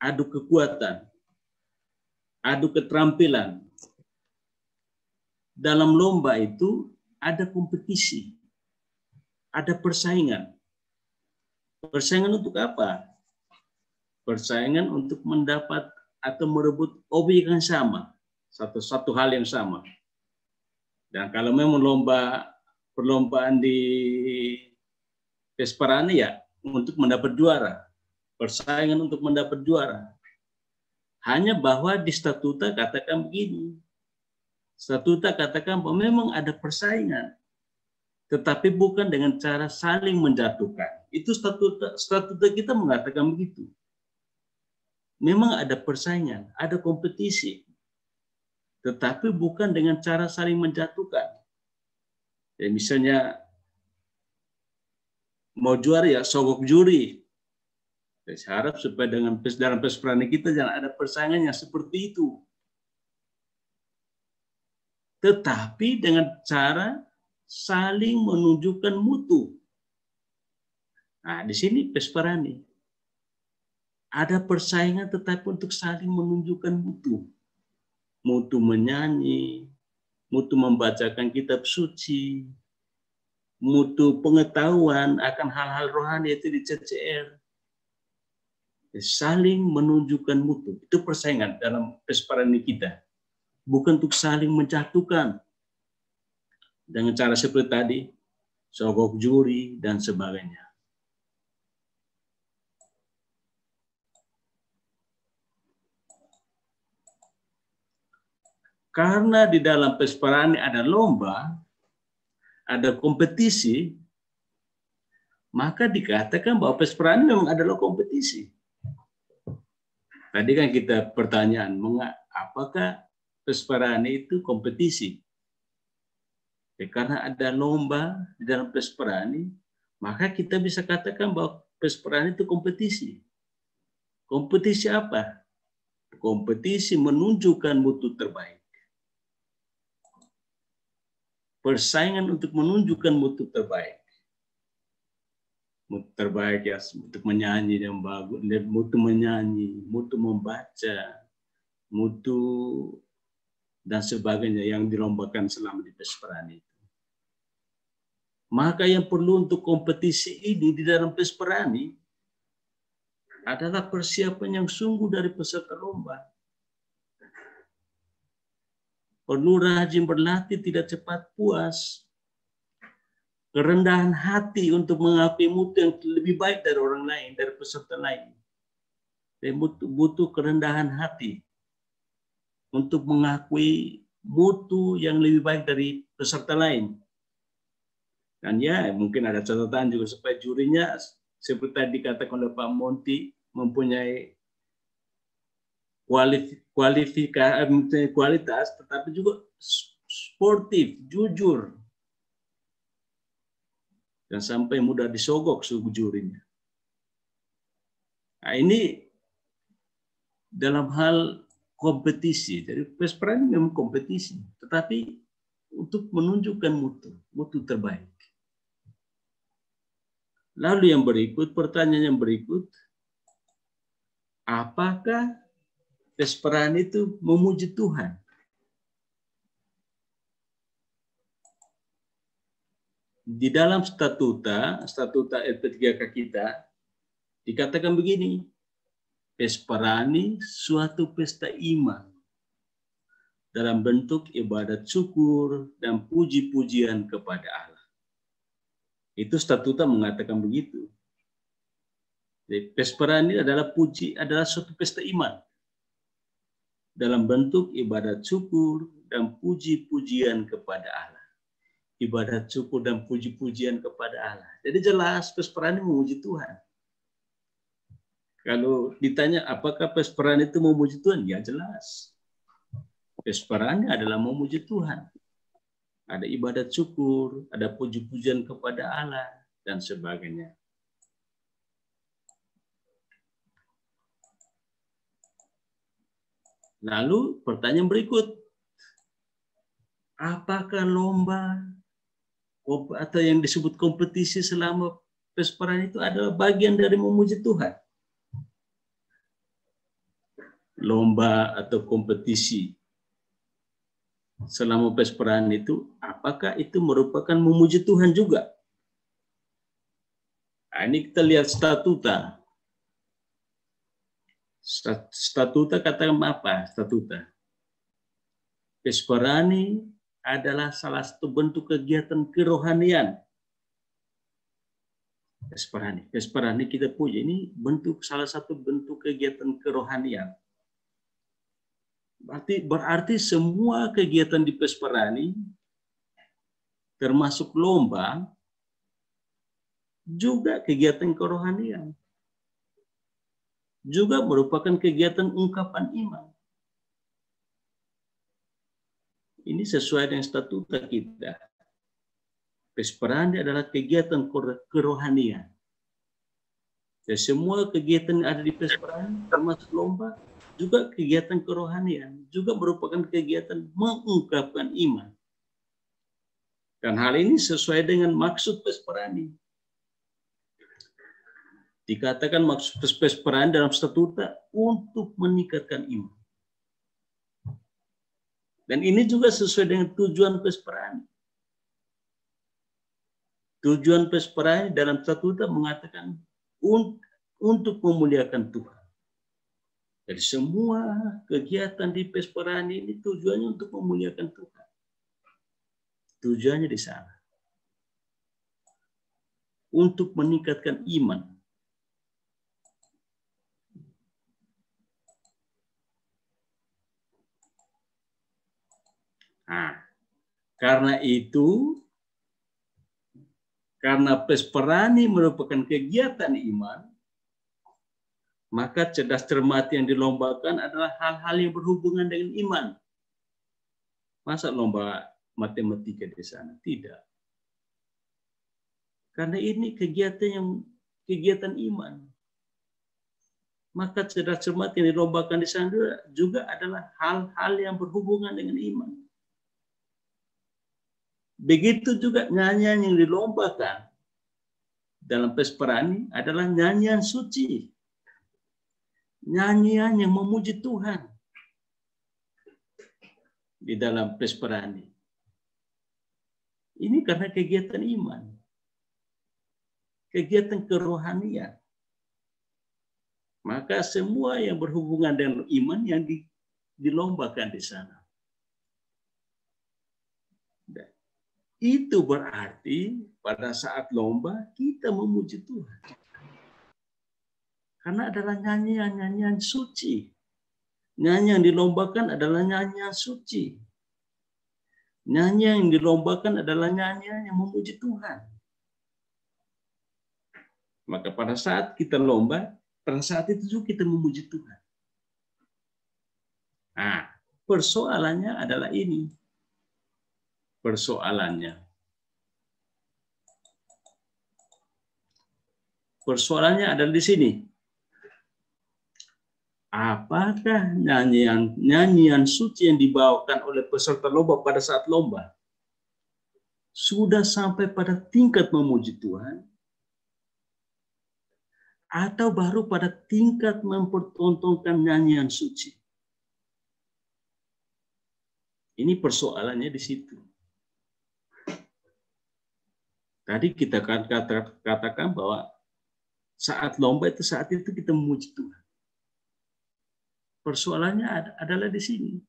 adu kekuatan, adu keterampilan. Dalam lomba itu ada kompetisi, ada persaingan. Persaingan untuk apa? Persaingan untuk mendapat atau merebut objek yang sama, satu hal yang sama. Dan kalau memang perlombaan di Vesperani ya untuk mendapat juara, persaingan untuk mendapat juara. Hanya bahwa di statuta katakan begini, statuta katakan bahwa memang ada persaingan, tetapi bukan dengan cara saling menjatuhkan. Itu statuta kita mengatakan begitu. Memang ada persaingan, ada kompetisi, tetapi bukan dengan cara saling menjatuhkan. Ya, misalnya mau juara ya sogok juri. Saya harap supaya dalam Vesperani kita jangan ada persaingan yang seperti itu. Tetapi dengan cara saling menunjukkan mutu. Nah, di sini Vesperani. Ada persaingan tetapi untuk saling menunjukkan mutu. Mutu menyanyi, mutu membacakan kitab suci, mutu pengetahuan akan hal-hal rohani itu di CCR. Saling menunjukkan mutu. Itu persaingan dalam Vesperani kita. Bukan untuk saling menjatuhkan. Dengan cara seperti tadi, sogok juri dan sebagainya. Karena di dalam Vesperani ada lomba, ada kompetisi, maka dikatakan bahwa Pesperani memang adalah kompetisi. Tadi kan kita pertanyaan, apakah Pesperani itu kompetisi? Ya, karena ada lomba di dalam Pesperani, maka kita bisa katakan bahwa Pesperani itu kompetisi. Kompetisi apa? Kompetisi menunjukkan mutu terbaik. Persaingan untuk menunjukkan mutu terbaik. Mutu terbaik ya, untuk menyanyi yang bagus, mutu menyanyi, mutu membaca, mutu dan sebagainya yang dilombakan selama di Pesperani itu. Maka yang perlu untuk kompetisi ini di dalam Pesperani adalah persiapan yang sungguh dari peserta lomba. Perlu rajin berlatih, tidak cepat puas. Kerendahan hati untuk mengakui mutu yang lebih baik dari orang lain, dari peserta lain. Dan butuh kerendahan hati untuk mengakui mutu yang lebih baik dari peserta lain. Dan ya, mungkin ada catatan juga supaya jurinya, seperti tadi dikatakan oleh Pak Monty, mempunyai kualitas, tetapi juga sportif, jujur, dan sampai mudah disogok suhu jurinya. Nah, ini dalam hal kompetisi. Jadi Pesperani memang kompetisi, tetapi untuk menunjukkan mutu terbaik. Lalu yang berikut, pertanyaan yang berikut, apakah Pesperani itu memuji Tuhan? Di dalam statuta LP3K kita, dikatakan begini, Pesperani suatu pesta iman dalam bentuk ibadat syukur dan puji-pujian kepada Allah. Itu statuta mengatakan begitu. Jadi, Pesperani adalah suatu pesta iman dalam bentuk ibadat syukur dan puji-pujian kepada Allah. Ibadat syukur dan puji-pujian kepada Allah. Jadi jelas Pesperani memuji Tuhan. Kalau ditanya apakah Pesperani itu memuji Tuhan? Ya jelas. Pesperani adalah memuji Tuhan. Ada ibadat syukur, ada puji-pujian kepada Allah, dan sebagainya. Lalu pertanyaan berikut, apakah lomba atau yang disebut kompetisi selama Pesperani itu adalah bagian dari memuji Tuhan? Lomba atau kompetisi selama Pesperani itu, apakah itu merupakan memuji Tuhan juga? Nah, ini kita lihat statuta. Statuta katakan apa? Statuta. Pesperani adalah salah satu bentuk kegiatan kerohanian. Pesperani kita puji, ini salah satu bentuk kegiatan kerohanian. Berarti semua kegiatan di Pesperani, termasuk lomba, juga kegiatan kerohanian. Juga merupakan kegiatan ungkapan iman. Ini sesuai dengan statuta kita. Pesperani adalah kegiatan kerohanian. Dan semua kegiatan yang ada di Pesperani, termasuk lomba, juga kegiatan kerohanian, juga merupakan kegiatan mengungkapkan iman. Dan hal ini sesuai dengan maksud Pesperani. Dikatakan maksud Pesperani dalam statuta untuk meningkatkan iman. Dan ini juga sesuai dengan tujuan Pesperani. Tujuan Pesperani dalam statuta mengatakan untuk memuliakan Tuhan. Jadi semua kegiatan di Pesperani ini tujuannya untuk memuliakan Tuhan. Tujuannya di sana. Untuk meningkatkan iman. Nah, karena itu Karena Pesperani merupakan kegiatan iman, maka cerdas cermat yang dilombakan adalah hal-hal yang berhubungan dengan iman. Masa lomba matematika di sana? Tidak. Karena ini kegiatan iman. Maka cerdas cermat yang dilombakan di sana juga adalah hal-hal yang berhubungan dengan iman. Begitu juga nyanyian yang dilombakan dalam Pesperani adalah nyanyian suci. Nyanyian yang memuji Tuhan di dalam Pesperani. Ini karena kegiatan iman. Kegiatan kerohanian. Maka semua yang berhubungan dengan iman yang dilombakan di sana. Itu berarti pada saat lomba kita memuji Tuhan. Karena adalah nyanyian-nyanyian suci. Nyanyian yang dilombakan adalah nyanyian suci. Nyanyian yang dilombakan adalah nyanyian yang memuji Tuhan. Maka pada saat kita lomba, pada saat itu juga kita memuji Tuhan. Nah, persoalannya adalah ini. Persoalannya adalah di sini. Apakah nyanyian suci yang dibawakan oleh peserta lomba pada saat lomba sudah sampai pada tingkat memuji Tuhan? Atau baru pada tingkat mempertontonkan nyanyian suci? Ini persoalannya di situ. Tadi kita katakan bahwa saat lomba itu saat itu kita memuji Tuhan. Persoalannya adalah di sini.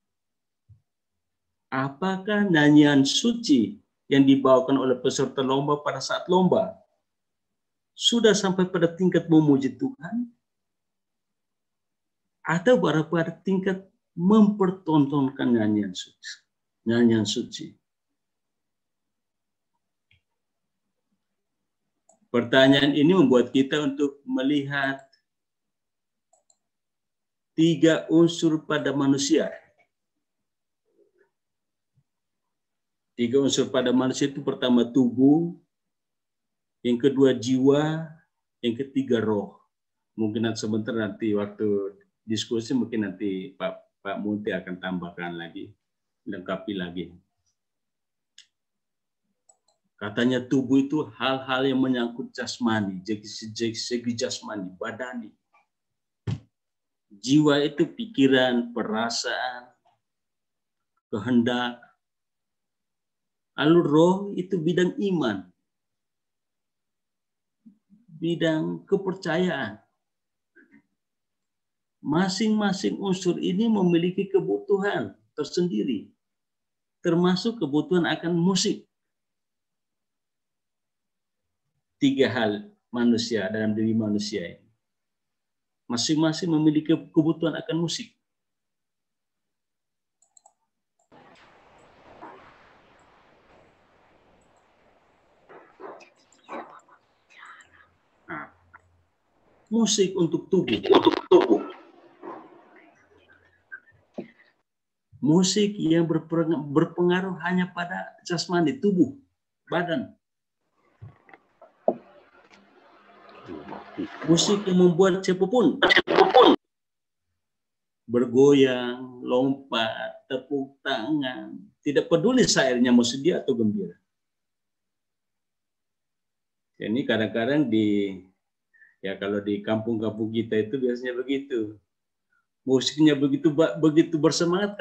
Apakah nyanyian suci yang dibawakan oleh peserta lomba pada saat lomba sudah sampai pada tingkat memuji Tuhan? Atau baru pada tingkat mempertontonkan nyanyian suci? Pertanyaan ini membuat kita untuk melihat 3 unsur pada manusia. 3 unsur pada manusia itu pertama tubuh, yang kedua jiwa, yang ketiga roh. Mungkin sebentar nanti waktu diskusi mungkin nanti Pak Munti akan tambahkan lagi, lengkapi lagi. Katanya tubuh itu hal-hal yang menyangkut jasmani, segi jasmani, badani. Jiwa itu pikiran, perasaan, kehendak. Lalu roh itu bidang iman, bidang kepercayaan. Masing-masing unsur ini memiliki kebutuhan tersendiri, termasuk kebutuhan akan musik. 3 hal manusia dalam diri manusia ini. Masing-masing memiliki kebutuhan akan musik. Nah, musik untuk tubuh. Musik yang berpengaruh hanya pada jasmani, tubuh, badan. Musik yang membuat siapapun bergoyang, lompat, tepuk tangan, tidak peduli syairnya mau sedih atau gembira. Ini kadang-kadang kalau di kampung-kampung kita itu biasanya begitu. Musiknya begitu bersemangat,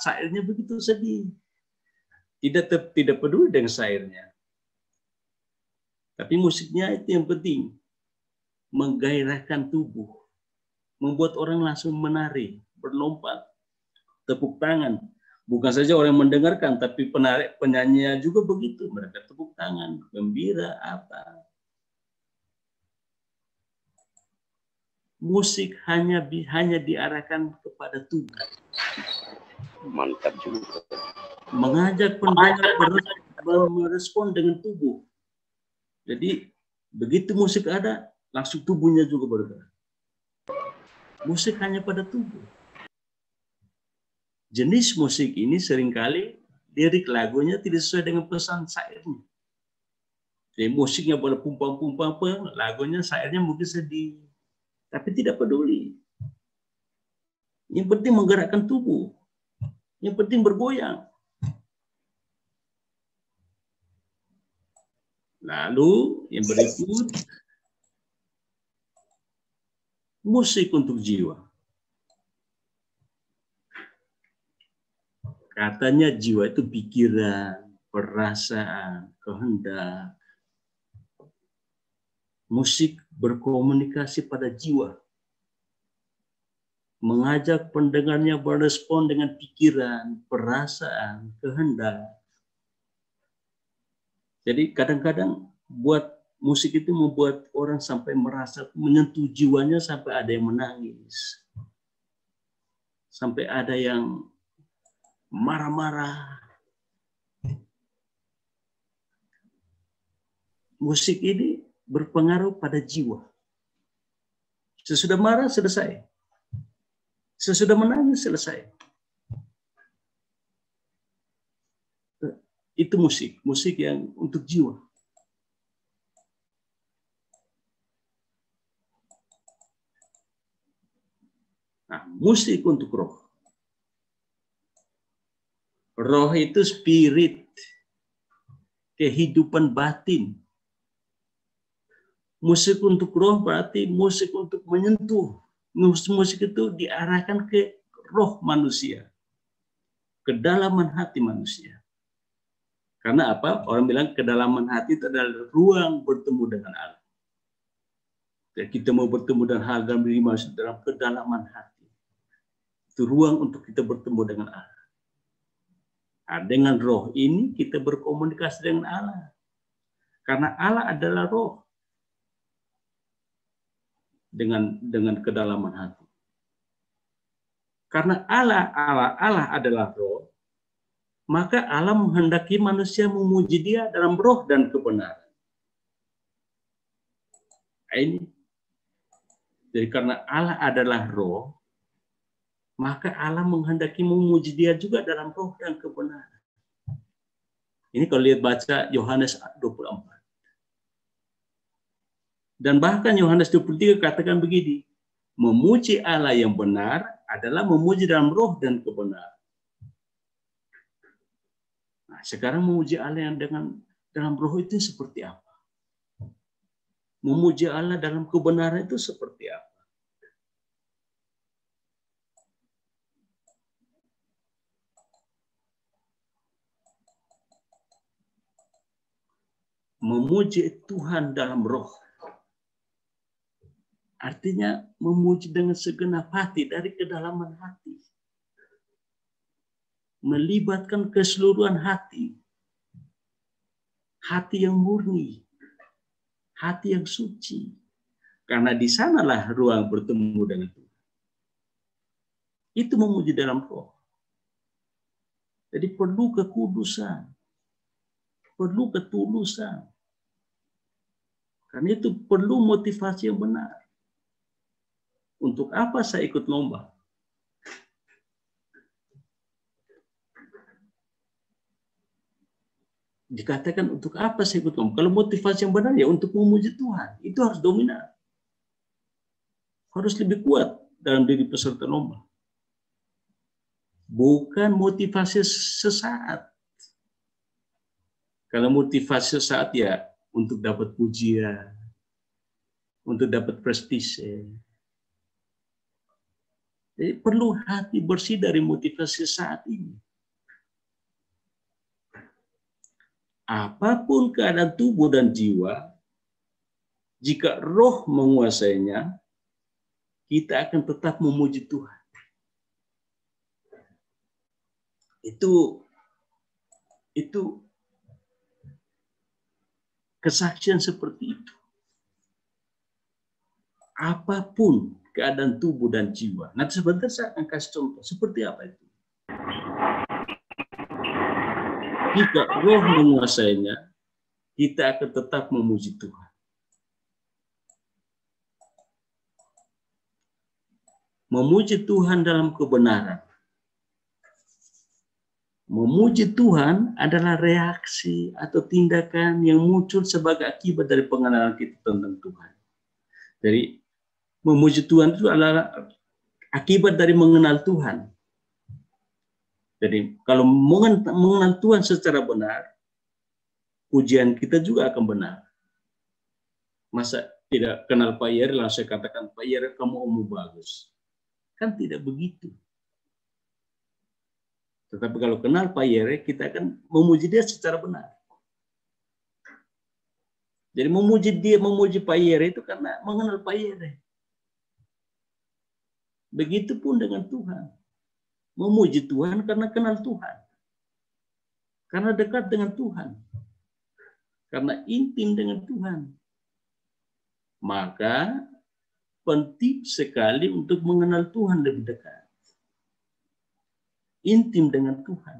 syairnya begitu sedih. Tidak peduli dengan syairnya. Tapi musiknya itu yang penting. Menggairahkan tubuh, membuat orang langsung menari, berlompat, tepuk tangan. Bukan saja orang yang mendengarkan, tapi penyanyinya juga begitu. Mereka tepuk tangan, gembira, apa. Musik hanya diarahkan kepada tubuh. Mantap juga. Mengajak pendengar merespon dengan tubuh. Jadi begitu musik ada, langsung tubuhnya juga bergerak. Musik hanya pada tubuh. Jenis musik ini seringkali lirik lagunya tidak sesuai dengan pesan syairnya. Jadi musiknya boleh pumpang-pumpang, lagunya syairnya mungkin sedih. Tapi tidak peduli. Yang penting menggerakkan tubuh. Yang penting bergoyang. Lalu yang berikut, musik untuk jiwa. Katanya jiwa itu pikiran, perasaan, kehendak. Musik berkomunikasi pada jiwa. Mengajak pendengarnya berespon dengan pikiran, perasaan, kehendak. Jadi kadang-kadang buat musik itu membuat orang sampai merasa menyentuh jiwanya, sampai ada yang menangis. Sampai ada yang marah-marah. Musik ini berpengaruh pada jiwa. Sesudah marah, selesai. Sesudah menangis, selesai. Itu musik yang untuk jiwa. Nah, musik untuk roh. Roh itu spirit, kehidupan batin. Musik untuk roh berarti musik untuk menyentuh. Musik itu diarahkan ke roh manusia, kedalaman hati manusia. Karena apa? Orang bilang kedalaman hati itu adalah ruang bertemu dengan Allah. Kita mau bertemu dengan hal dalam diri manusia dalam kedalaman hati. Itu ruang untuk kita bertemu dengan Allah. Nah, dengan roh ini kita berkomunikasi dengan Allah. Karena Allah adalah roh. Dengan kedalaman hati. Karena Allah adalah roh, maka Allah menghendaki manusia memuji Dia dalam roh dan kebenaran. Ini. Jadi karena Allah adalah roh, maka Allah menghendaki memuji Dia juga dalam roh dan kebenaran. Ini kalau lihat baca Yohanes 24. Dan bahkan Yohanes 23 katakan begini, memuji Allah yang benar adalah memuji dalam roh dan kebenaran. Nah, sekarang memuji Allah yang dalam roh itu seperti apa? Memuji Allah dalam kebenaran itu seperti apa? Memuji Tuhan dalam roh. Artinya memuji dengan segenap hati dari kedalaman hati. Melibatkan keseluruhan hati. Hati yang murni. Hati yang suci. Karena di sanalah ruang bertemu dengan Tuhan. Itu memuji dalam roh. Jadi perlu kekudusan. Perlu ketulusan. Karena itu perlu motivasi yang benar. Untuk apa saya ikut lomba? Dikatakan untuk apa saya ikut lomba? Kalau motivasi yang benar ya untuk memuji Tuhan. Itu harus dominan. Harus lebih kuat dalam diri peserta lomba. Bukan motivasi sesaat. Kalau motivasi sesaat ya untuk dapat pujian, untuk dapat prestise. Jadi perlu hati bersih dari motivasi saat ini. Apapun keadaan tubuh dan jiwa, jika roh menguasainya, kita akan tetap memuji Tuhan. Itu kesaksian seperti itu. Apapun keadaan tubuh dan jiwa. Nanti sebentar saya akan kasih contoh. Seperti apa itu? Jika roh menguasainya, kita akan tetap memuji Tuhan. Memuji Tuhan dalam kebenaran. Memuji Tuhan adalah reaksi atau tindakan yang muncul sebagai akibat dari pengenalan kita tentang Tuhan. Jadi memuji Tuhan itu adalah akibat dari mengenal Tuhan. Jadi kalau mengenal Tuhan secara benar, pujian kita juga akan benar. Masa tidak kenal Pak Yeri langsung katakan, Pak Yeri kamu omong bagus. Kan tidak begitu. Tetapi kalau kenal Pak Yeri, kita akan memuji dia secara benar. Jadi memuji Pak Yeri itu karena mengenal Pak Yeri. Begitupun dengan Tuhan. Memuji Tuhan karena kenal Tuhan. Karena dekat dengan Tuhan. Karena intim dengan Tuhan. Maka penting sekali untuk mengenal Tuhan lebih dekat. Intim dengan Tuhan.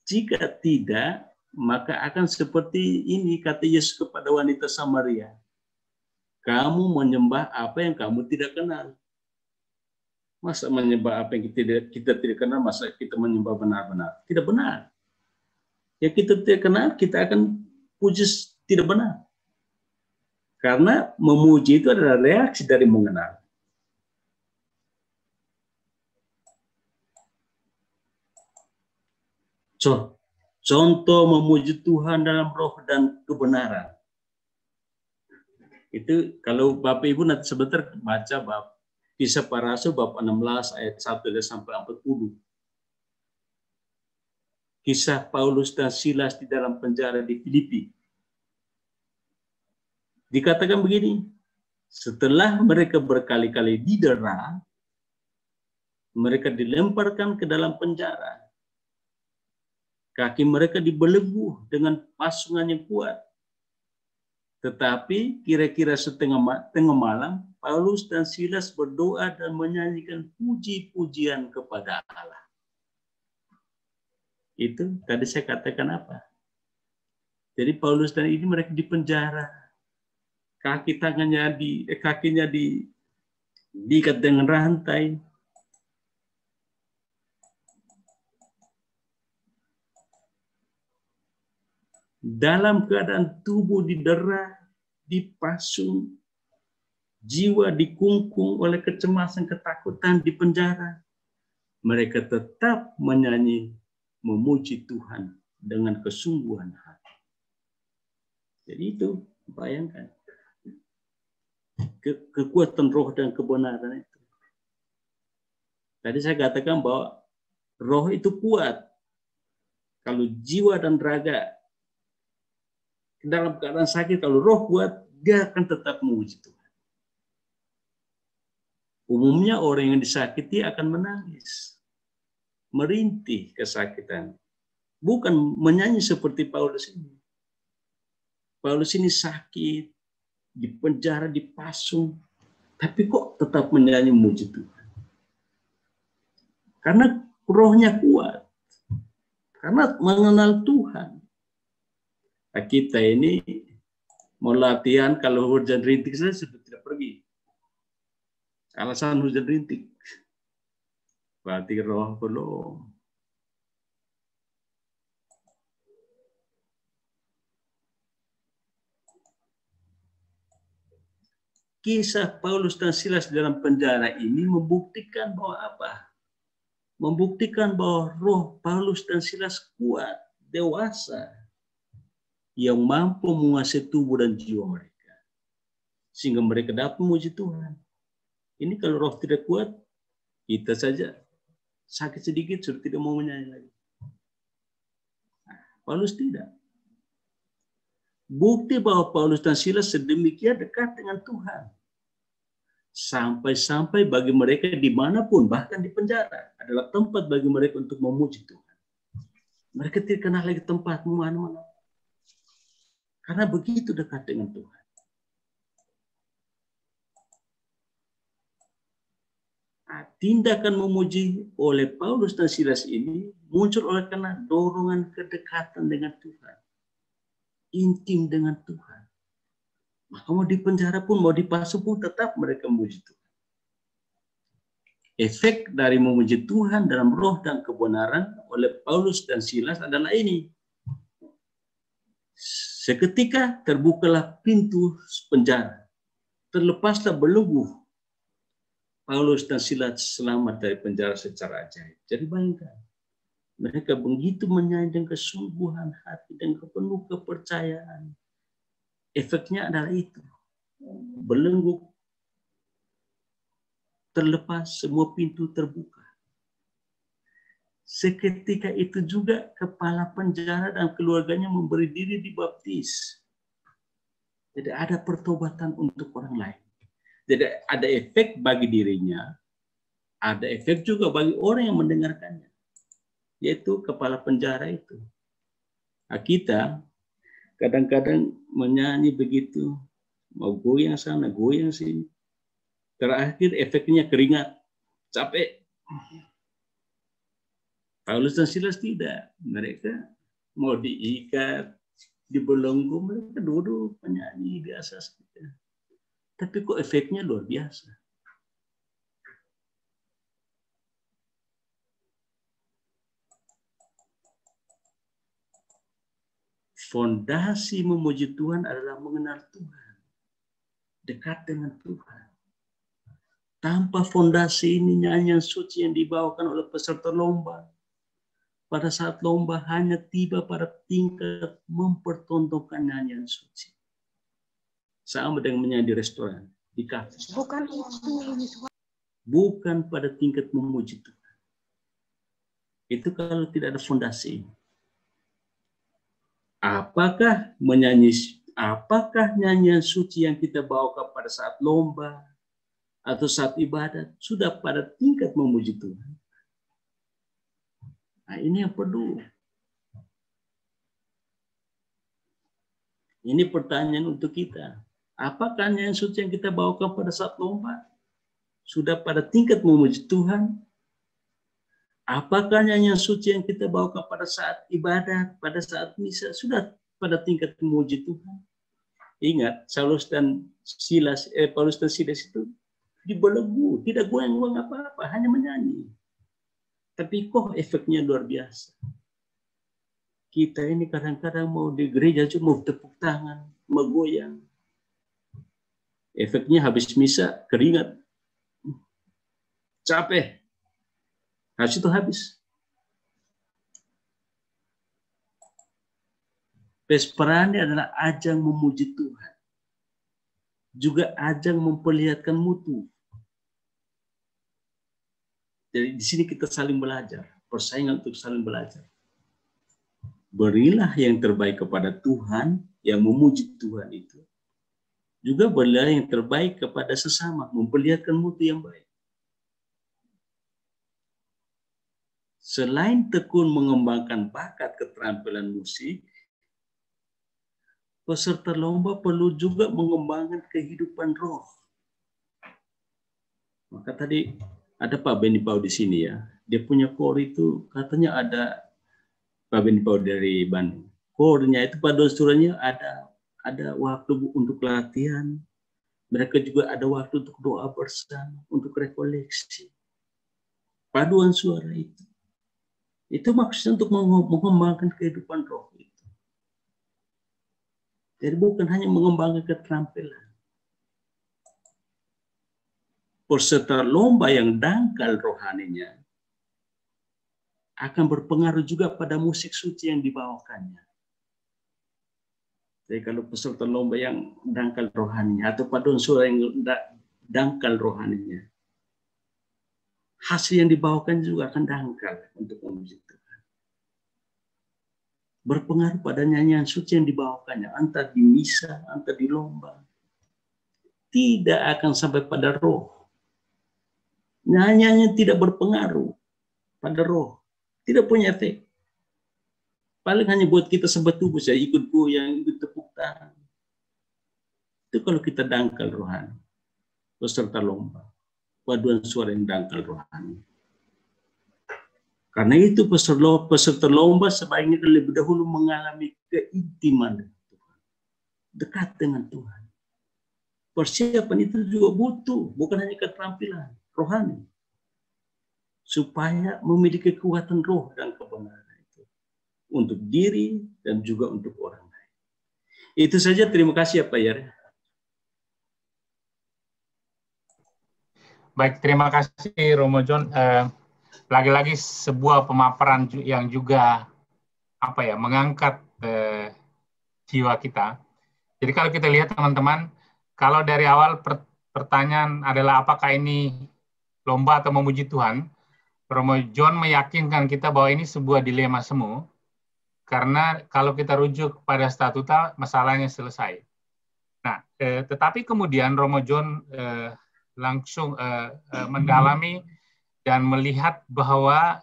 Jika tidak, maka akan seperti ini kata Yesus kepada wanita Samaria. Kamu menyembah apa yang kamu tidak kenal. Masa menyembah apa yang kita tidak kenal, masa kita menyembah benar-benar? Tidak benar. Ya kita tidak kenal, kita akan puji tidak benar. Karena memuji itu adalah reaksi dari mengenal. Contoh memuji Tuhan dalam roh dan kebenaran. Itu kalau Bapak Ibu nanti sebentar baca bab Kisah Para Rasul bab 16 ayat 1 sampai 40. Kisah Paulus dan Silas di dalam penjara di Filipi. Dikatakan begini, setelah mereka berkali-kali didera, mereka dilemparkan ke dalam penjara. Kaki mereka dibelenggu dengan pasungan yang kuat. Tetapi kira-kira tengah malam, Paulus dan Silas berdoa dan menyanyikan puji-pujian kepada Allah. Itu tadi saya katakan apa? Jadi Paulus dan ini mereka di penjara. Kakinya diikat dengan rantai. Dalam keadaan tubuh didera, dipasung, jiwa dikungkung oleh kecemasan, ketakutan di penjara. Mereka tetap menyanyi, memuji Tuhan dengan kesungguhan hati. Jadi itu, bayangkan. Kekuatan roh dan kebenaran itu. Tadi saya katakan bahwa roh itu kuat. Kalau jiwa dan raga dalam keadaan sakit, kalau roh kuat, dia akan tetap memuji Tuhan. Umumnya orang yang disakiti akan menangis, merintih kesakitan. Bukan menyanyi seperti Paulus ini. Paulus ini sakit, di penjara, dipasung, tapi kok tetap menyanyi memuji Tuhan. Karena rohnya kuat. Karena mengenal Tuhan. Nah, kita ini mau latihan, kalau hujan rintik saya sudah tidak pergi. Alasan hujan rintik. Berarti roh belum. Kisah Paulus dan Silas dalam penjara ini membuktikan bahwa apa? Membuktikan bahwa roh Paulus dan Silas kuat, dewasa, yang mampu menguasai tubuh dan jiwa mereka. Sehingga mereka dapat memuji Tuhan. Ini kalau roh tidak kuat, kita saja sakit sedikit sudah tidak mau menyanyi lagi. Nah, Paulus tidak. Bukti bahwa Paulus dan Silas sedemikian dekat dengan Tuhan. Sampai-sampai bagi mereka dimanapun, bahkan di penjara, adalah tempat bagi mereka untuk memuji Tuhan. Mereka tidak kenal lagi tempat mana-mana. Karena begitu dekat dengan Tuhan. Nah, tindakan memuji oleh Paulus dan Silas ini muncul oleh karena dorongan kedekatan dengan Tuhan. intim dengan Tuhan. Maka mau di penjara pun, mau dipasung pun, tetap mereka memuji Tuhan. Efek dari memuji Tuhan dalam roh dan kebenaran oleh Paulus dan Silas adalah ini. Seketika terbukalah pintu penjara. Terlepaslah belenggu. Paulus dan Silas selamat dari penjara secara ajaib. Jadi bayangkan. Mereka begitu menyanyi dengan kesungguhan hati dan penuh kepercayaan. Efeknya adalah itu. Belenggu terlepas, semua pintu terbuka. Seketika itu juga kepala penjara dan keluarganya memberi diri dibaptis. Jadi ada pertobatan untuk orang lain. Jadi ada efek bagi dirinya, ada efek juga bagi orang yang mendengarkannya. Yaitu kepala penjara itu. Nah, kita kadang-kadang menyanyi begitu, mau goyang sana, goyang sini. Terakhir efeknya keringat, capek. Paulus dan Silas tidak. Mereka mau diikat, dibelenggu, mereka duduk menyanyi biasa saja. Tapi kok efeknya luar biasa. Fondasi memuji Tuhan adalah mengenal Tuhan. Dekat dengan Tuhan. Tanpa fondasi ini, nyanyian suci yang dibawakan oleh peserta lomba pada saat lomba hanya tiba pada tingkat mempertontonkan nyanyian suci. Sama dengan menyanyi di restoran, di kafe. Bukan pada tingkat memuji Tuhan. Itu kalau tidak ada fondasi. Apakah nyanyian suci yang kita bawakan pada saat lomba atau saat ibadat sudah pada tingkat memuji Tuhan? Nah, ini yang perlu. Ini pertanyaan untuk kita. Apakah nyanyian suci yang kita bawakan pada saat lomba sudah pada tingkat memuji Tuhan? Apakah nyanyian suci yang kita bawakan pada saat ibadat, pada saat misa sudah pada tingkat memuji Tuhan? Ingat, Paulus dan Silas itu dibelenggu, tidak goyang-goyang apa-apa, hanya menyanyi. Tapi kok efeknya luar biasa. Kita ini kadang-kadang mau di gereja cuma mau tepuk tangan, mau goyang. Efeknya habis misa keringat, capek. Habis itu habis. Pesperani adalah ajang memuji Tuhan. Juga ajang memperlihatkan mutu. Jadi di sini kita saling belajar, persaingan untuk saling belajar. Berilah yang terbaik kepada Tuhan, yang memuji Tuhan itu. Juga berilah yang terbaik kepada sesama, memperlihatkan mutu yang baik. Selain tekun mengembangkan bakat keterampilan musik, peserta lomba perlu juga mengembangkan kehidupan roh. Maka tadi ada Pak Benny Pau di sini ya. Dia punya core itu katanya ada Pak Benny Pau dari Bandung. Core-nya itu pada suaranya ada waktu untuk latihan. Mereka juga ada waktu untuk doa bersama, untuk rekoleksi. Paduan suara itu. Itu maksudnya untuk mengembangkan kehidupan roh itu. Jadi bukan hanya mengembangkan keterampilan. Peserta lomba yang dangkal rohaninya akan berpengaruh juga pada musik suci yang dibawakannya. Jadi kalau peserta lomba yang dangkal rohaninya atau paduan suara yang dangkal rohaninya, hasil yang dibawakan juga akan dangkal untuk memuji Tuhan. Berpengaruh pada nyanyian suci yang dibawakannya, entah di misa, entah di lomba. Tidak akan sampai pada roh. Nyanyiannya tidak berpengaruh pada roh. Tidak punya efek. Paling hanya buat kita sebetul saya ikut goyang, ikut tepuk tangan. Itu kalau kita dangkal rohani. Peserta lomba. Paduan suara yang dangkal rohani. Karena itu peserta lomba sebaiknya lebih dahulu mengalami keintiman dengan Tuhan. dekat dengan Tuhan. Persiapan itu juga butuh, bukan hanya keterampilan rohani, supaya memiliki kekuatan roh dan kebenaran itu untuk diri dan juga untuk orang lain. Itu saja, terima kasih ya Pak Yari. Baik, terima kasih Romo John. Lagi-lagi sebuah pemaparan yang juga mengangkat jiwa kita. Jadi kalau kita lihat teman-teman, kalau dari awal pertanyaan adalah apakah ini lomba atau memuji Tuhan, Romo John meyakinkan kita bahwa ini sebuah dilema semu, karena kalau kita rujuk pada statuta, masalahnya selesai. Nah, tetapi kemudian Romo John langsung mendalami dan melihat bahwa,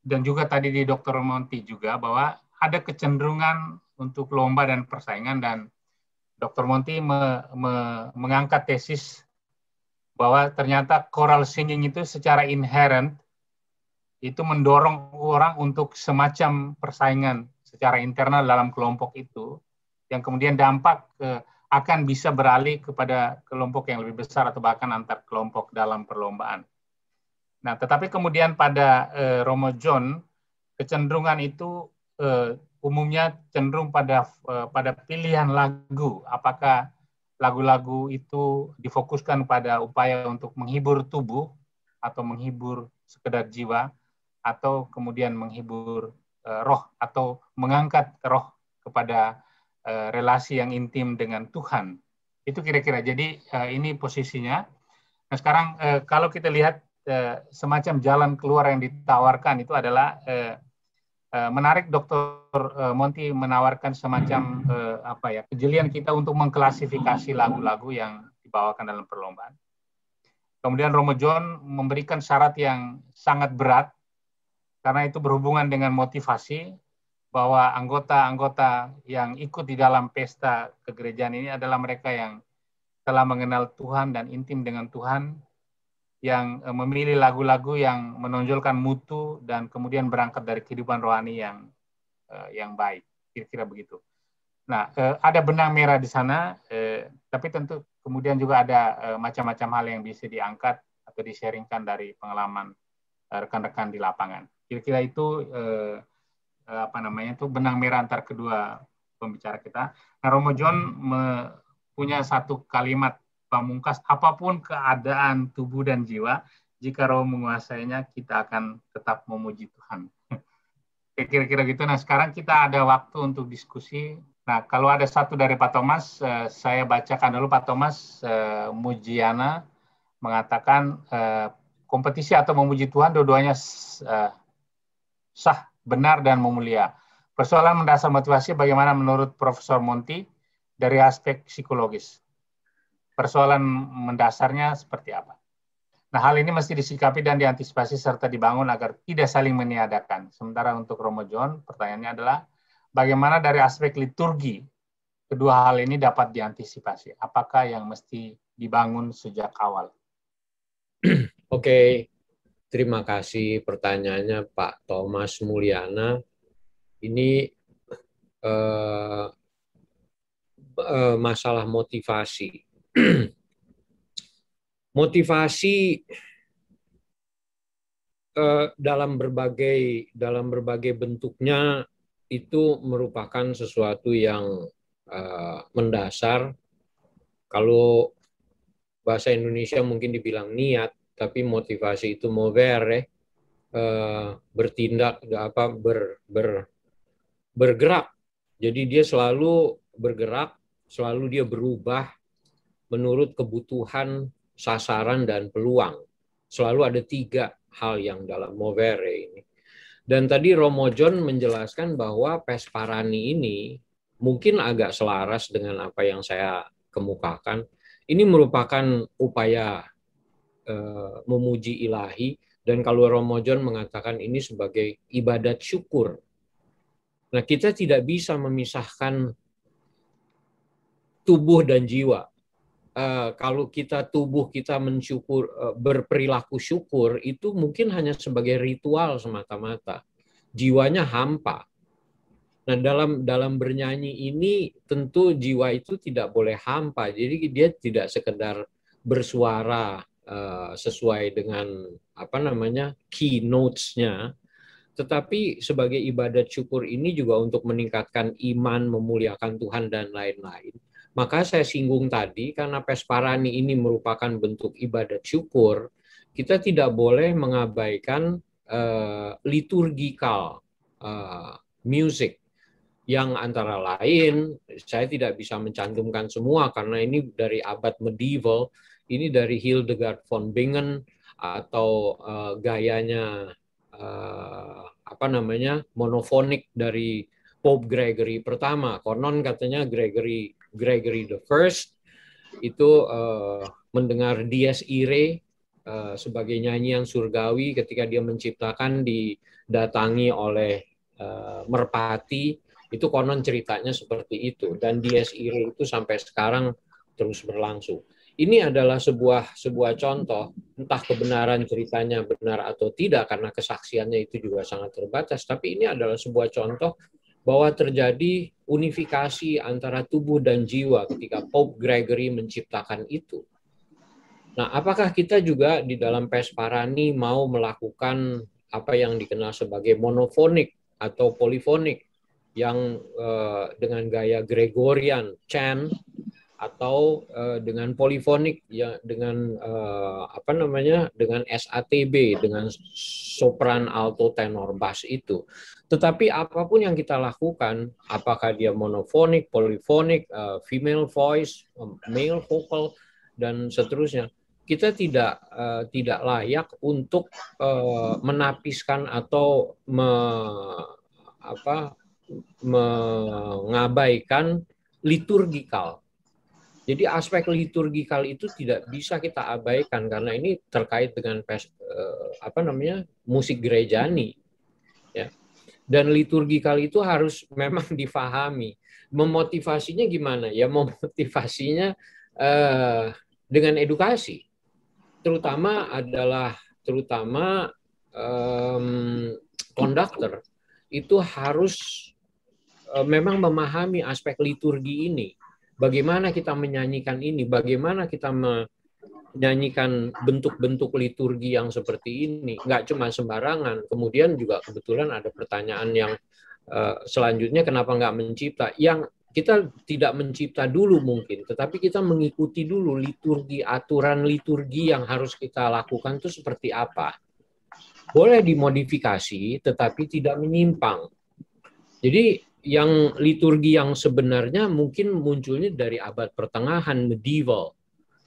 dan juga tadi di Dr. Monti juga, bahwa ada kecenderungan untuk lomba dan persaingan, dan Dr. Monti mengangkat tesis bahwa ternyata choral singing itu secara inherent itu mendorong orang untuk semacam persaingan secara internal dalam kelompok itu, yang kemudian dampak akan bisa beralih kepada kelompok yang lebih besar atau bahkan antar kelompok dalam perlombaan. Nah, tetapi kemudian pada Romo John, kecenderungan itu umumnya cenderung pada pilihan lagu. Apakah lagu-lagu itu difokuskan pada upaya untuk menghibur tubuh atau menghibur sekedar jiwa, atau kemudian menghibur roh atau mengangkat roh kepada relasi yang intim dengan Tuhan. Itu kira-kira. Jadi ini posisinya. Nah, sekarang kalau kita lihat semacam jalan keluar yang ditawarkan itu adalah menarik Dr. Monti menawarkan semacam kejelian kita untuk mengklasifikasi lagu-lagu yang dibawakan dalam perlombaan. Kemudian Romo John memberikan syarat yang sangat berat karena itu berhubungan dengan motivasi, bahwa anggota-anggota yang ikut di dalam pesta kegerejaan ini adalah mereka yang telah mengenal Tuhan dan intim dengan Tuhan, yang memilih lagu-lagu yang menonjolkan mutu dan kemudian berangkat dari kehidupan rohani yang baik, kira-kira begitu. Nah, ada benang merah di sana, tapi tentu kemudian juga ada macam-macam hal yang bisa diangkat atau di-sharingkan dari pengalaman rekan-rekan di lapangan. Kira-kira itu itu benang merah antar kedua pembicara kita. Nah, Romo John punya satu kalimat pamungkas, apapun keadaan tubuh dan jiwa, jika roh menguasainya, kita akan tetap memuji Tuhan. Kira-kira gitu. Nah, sekarang kita ada waktu untuk diskusi. Nah, kalau ada satu dari Pak Thomas, saya bacakan dulu. Pak Thomas Mujiana mengatakan kompetisi atau memuji Tuhan dua-duanya sah, benar, dan memulia. Persoalan mendasar motivasi bagaimana menurut Profesor Monti dari aspek psikologis? Persoalan mendasarnya seperti apa? Nah, hal ini mesti disikapi dan diantisipasi serta dibangun agar tidak saling meniadakan. Sementara untuk Romo John, pertanyaannya adalah bagaimana dari aspek liturgi kedua hal ini dapat diantisipasi? Apakah yang mesti dibangun sejak awal? Oke, terima kasih pertanyaannya Pak Thomas Mulyana. Ini masalah motivasi. Motivasi dalam berbagai bentuknya itu merupakan sesuatu yang mendasar. Kalau bahasa Indonesia mungkin dibilang niat, tapi motivasi itu movere, bertindak, bergerak. Jadi dia selalu bergerak, selalu dia berubah menurut kebutuhan, sasaran, dan peluang. Selalu ada 3 hal yang dalam movere ini. Dan tadi Romo John menjelaskan bahwa Pesparani ini mungkin agak selaras dengan apa yang saya kemukakan. Ini merupakan upaya memuji ilahi, dan kalau Romo John mengatakan ini sebagai ibadat syukur. Nah, kita tidak bisa memisahkan tubuh dan jiwa. Kalau tubuh kita mensyukur, berperilaku syukur, itu mungkin hanya sebagai ritual semata-mata. Jiwanya hampa. Nah, dalam bernyanyi ini tentu jiwa itu tidak boleh hampa. Jadi dia tidak sekedar bersuara sesuai dengan apa namanya key notes-nya, tetapi sebagai ibadat syukur ini juga untuk meningkatkan iman, memuliakan Tuhan dan lain-lain. Maka saya singgung tadi karena Pesparani ini merupakan bentuk ibadat syukur, kita tidak boleh mengabaikan liturgical music yang antara lain, saya tidak bisa mencantumkan semua karena ini dari abad medieval, ini dari Hildegard von Bingen atau gayanya apa namanya monofonik dari Pope Gregory pertama. Konon katanya Gregory the First itu mendengar Dies Irae sebagai nyanyian surgawi ketika dia menciptakan didatangi oleh merpati. Itu konon ceritanya seperti itu, dan Dies Irae itu sampai sekarang terus berlangsung. Ini adalah sebuah contoh, entah kebenaran ceritanya benar atau tidak karena kesaksiannya itu juga sangat terbatas, tapi ini adalah sebuah contoh bahwa terjadi unifikasi antara tubuh dan jiwa ketika Pope Gregory menciptakan itu. Nah, apakah kita juga di dalam Pesparani mau melakukan apa yang dikenal sebagai monofonik atau polifonik, yang dengan gaya Gregorian chant atau dengan polifonik ya dengan apa namanya dengan SATB, dengan sopran, alto, tenor, bass itu. Tetapi apapun yang kita lakukan, apakah dia monofonik, polifonik, female voice, male vocal dan seterusnya, kita tidak layak untuk menapiskan atau mengabaikan liturgikal. Jadi aspek liturgikal itu tidak bisa kita abaikan karena ini terkait dengan musik gerejani, ya. Dan liturgikal itu harus memang difahami. Memotivasinya gimana? Ya memotivasinya dengan edukasi. Terutama konduktor itu harus memang memahami aspek liturgi ini. Bagaimana kita menyanyikan ini, bagaimana kita menyanyikan bentuk-bentuk liturgi yang seperti ini. Nggak cuma sembarangan. Kemudian juga kebetulan ada pertanyaan yang selanjutnya, kenapa nggak mencipta? Yang kita tidak mencipta dulu mungkin, tetapi kita mengikuti dulu liturgi, aturan liturgi yang harus kita lakukan itu seperti apa. Boleh dimodifikasi, tetapi tidak menyimpang. Jadi yang liturgi yang sebenarnya mungkin munculnya dari abad pertengahan medieval,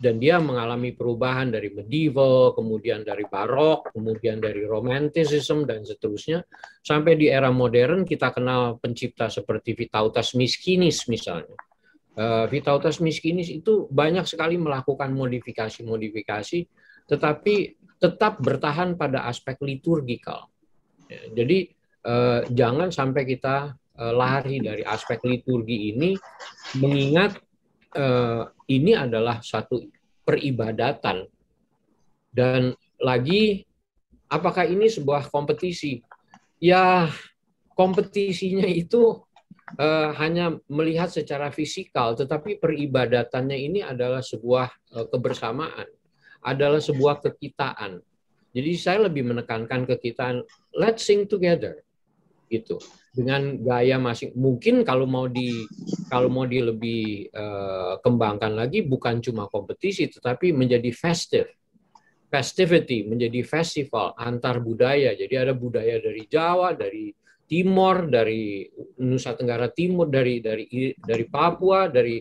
dan dia mengalami perubahan dari medieval, kemudian dari barok, kemudian dari romanticism dan seterusnya, sampai di era modern kita kenal pencipta seperti Vytautas Miškinis misalnya. Vytautas Miškinis itu banyak sekali melakukan modifikasi-modifikasi, tetapi tetap bertahan pada aspek liturgikal. Jadi jangan sampai kita lari dari aspek liturgi ini, mengingat ini adalah satu peribadatan. Dan lagi, apakah ini sebuah kompetisi? Ya, kompetisinya itu hanya melihat secara fisikal, tetapi peribadatannya ini adalah sebuah kebersamaan, adalah sebuah kekitaan. Jadi saya lebih menekankan kekitaan, let's sing together, gitu. Dengan gaya masing, mungkin kalau mau di lebih kembangkan lagi, bukan cuma kompetisi tetapi menjadi festivity, menjadi festival antar budaya. Jadi ada budaya dari Jawa, dari Timor, dari Nusa Tenggara Timur, dari Papua, dari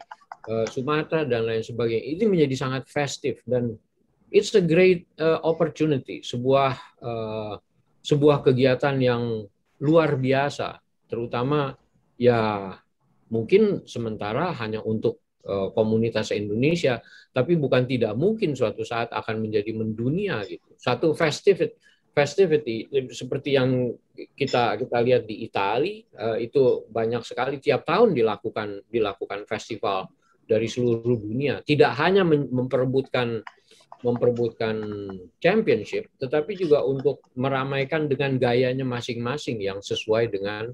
Sumatera dan lain sebagainya. Ini menjadi sangat festif dan it's a great opportunity, sebuah kegiatan yang luar biasa, terutama ya mungkin sementara hanya untuk komunitas Indonesia, tapi bukan tidak mungkin suatu saat akan menjadi mendunia gitu. Satu festivity seperti yang kita lihat di Italia, itu banyak sekali tiap tahun dilakukan festival dari seluruh dunia. Tidak hanya memperebutkan championship, tetapi juga untuk meramaikan dengan gayanya masing-masing yang sesuai dengan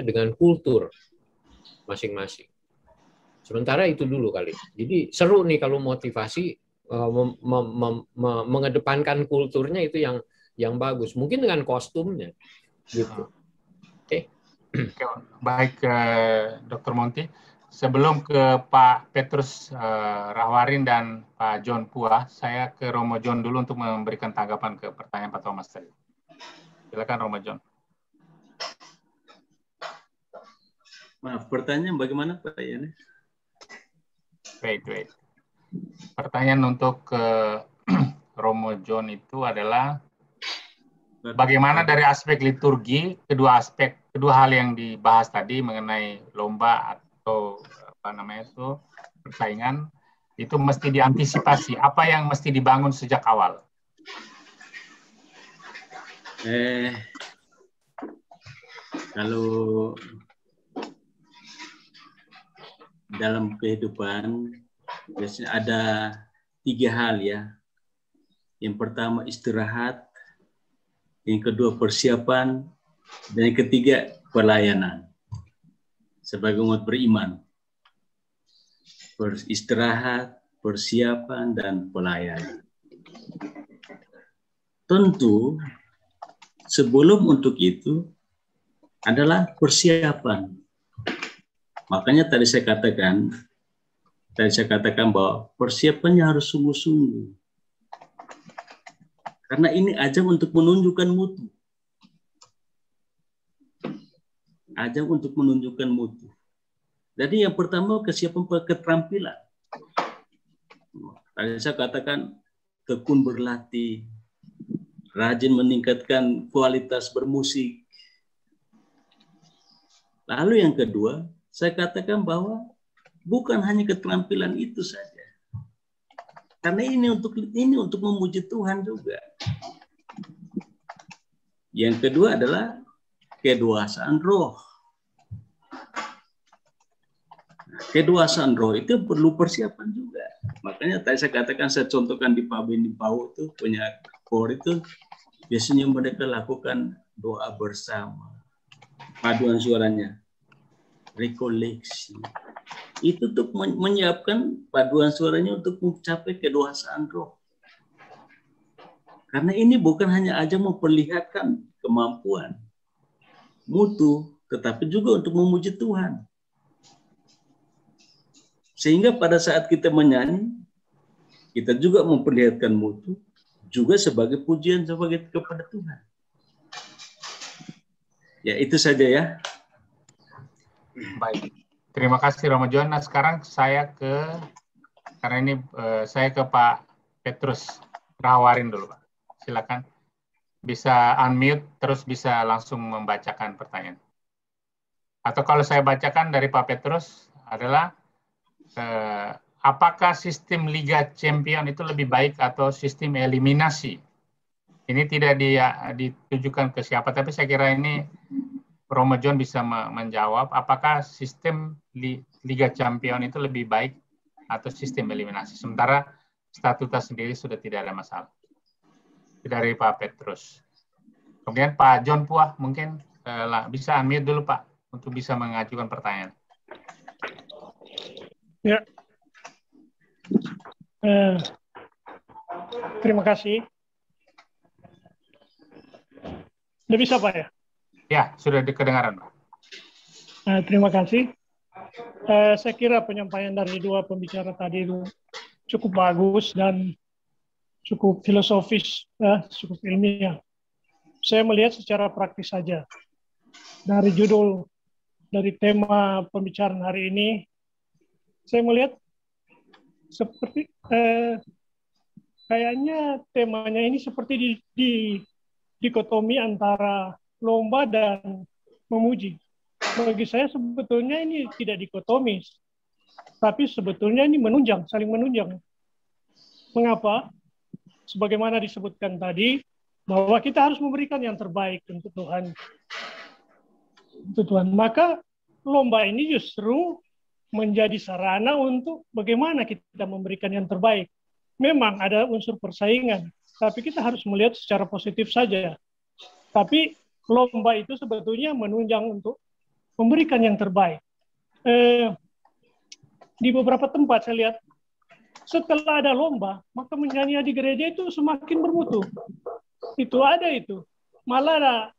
dengan kultur masing-masing. Sementara itu dulu kali. Jadi seru nih kalau motivasi mengedepankan kulturnya itu yang bagus. Mungkin dengan kostumnya, gitu. Oke. Baik, Dr. Monty. Sebelum ke Pak Petrus Rahwarin dan Pak John Puah, saya ke Romo John dulu untuk memberikan tanggapan ke pertanyaan Pak Thomas tadi. Silakan Romo John. Maaf, pertanyaan bagaimana Pak Yani? Wait. Pertanyaan untuk Romo John itu adalah bagaimana dari aspek liturgi, kedua hal yang dibahas tadi mengenai lomba atau persaingan itu mesti diantisipasi. Apa yang mesti dibangun sejak awal? Kalau dalam kehidupan biasanya ada 3 hal ya. Yang pertama istirahat, yang kedua persiapan, dan yang ketiga pelayanan. Sebagai umat beriman, beristirahat, persiapan, dan pelayanan. Tentu sebelum untuk itu adalah persiapan. Makanya tadi saya katakan bahwa persiapannya harus sungguh-sungguh. Karena ini ajang untuk menunjukkan mutu. Ajang untuk menunjukkan mutu. Jadi yang pertama kesiapan keterampilan. Tadi saya katakan tekun berlatih, rajin meningkatkan kualitas bermusik. Lalu yang kedua, saya katakan bahwa bukan hanya keterampilan itu saja. Karena ini untuk memuji Tuhan juga. Yang kedua adalah kedewasaan roh. Kedewasaan roh itu perlu persiapan juga. Makanya tadi saya katakan, saya contohkan di Pak Beni Bau itu punya kor itu biasanya mereka lakukan doa bersama, paduan suaranya, rekoleksi. Itu untuk menyiapkan paduan suaranya untuk mencapai kedewasaan roh. Karena ini bukan hanya ajang memperlihatkan kemampuan, mutu, tetapi juga untuk memuji Tuhan. Sehingga pada saat kita menyanyi, kita juga memperlihatkan mutu, juga sebagai pujian kepada Tuhan. Ya, itu saja ya. Baik. Terima kasih Romo John. Nah, sekarang saya ke Pak Petrus Rahwarin dulu, Pak. Silakan. Bisa unmute, terus bisa langsung membacakan pertanyaan. Atau kalau saya bacakan dari Pak Petrus adalah apakah sistem Liga Champion itu lebih baik atau sistem eliminasi? Ini tidak ditujukan ke siapa, tapi saya kira ini Romo John bisa menjawab apakah sistem Liga Champion itu lebih baik atau sistem eliminasi. Sementara statuta sendiri sudah tidak ada masalah. Dari Pak Petrus. Kemudian Pak John Puah mungkin bisa unmute dulu Pak untuk bisa mengajukan pertanyaan. Ya. Terima kasih. Sudah bisa Pak ya? Ya, sudah kedengaran Pak. Terima kasih. Saya kira penyampaian dari dua pembicara tadi itu cukup bagus dan cukup filosofis, cukup ilmiah. Saya melihat secara praktis saja. Dari judul, dari tema pembicaraan hari ini, saya melihat seperti kayaknya temanya ini seperti di dikotomi antara lomba dan memuji. Bagi saya sebetulnya ini tidak dikotomis, tapi sebetulnya ini menunjang, saling menunjang. Mengapa? Sebagaimana disebutkan tadi, bahwa kita harus memberikan yang terbaik untuk Tuhan. Untuk Tuhan. Maka lomba ini justru menjadi sarana untuk bagaimana kita memberikan yang terbaik. Memang ada unsur persaingan, tapi kita harus melihat secara positif saja. Tapi lomba itu sebetulnya menunjang untuk memberikan yang terbaik. Di beberapa tempat saya lihat, setelah ada lomba, maka menyanyi di gereja itu semakin bermutu. Itu ada itu. Malah ada,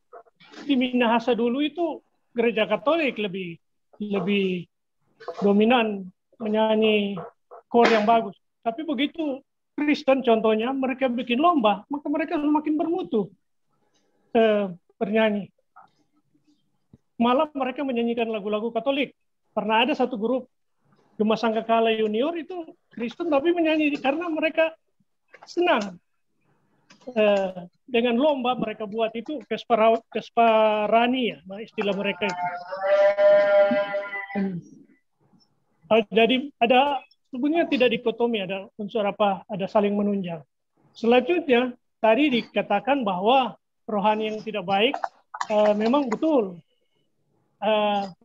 di Minahasa dulu itu gereja Katolik lebih dominan menyanyi kor yang bagus. Tapi begitu Kristen contohnya, mereka bikin lomba, maka mereka semakin bermutu bernyanyi. Malah mereka menyanyikan lagu-lagu Katolik. Pernah ada satu grup Gema Sangkakala Junior itu Kristen tapi menyanyi karena mereka senang. Dengan lomba mereka buat itu Vesparani ya, istilah mereka itu. Jadi ada sebenarnya tidak dikotomi, ada unsur apa, ada saling menunjang. Selanjutnya tadi dikatakan bahwa rohani yang tidak baik memang betul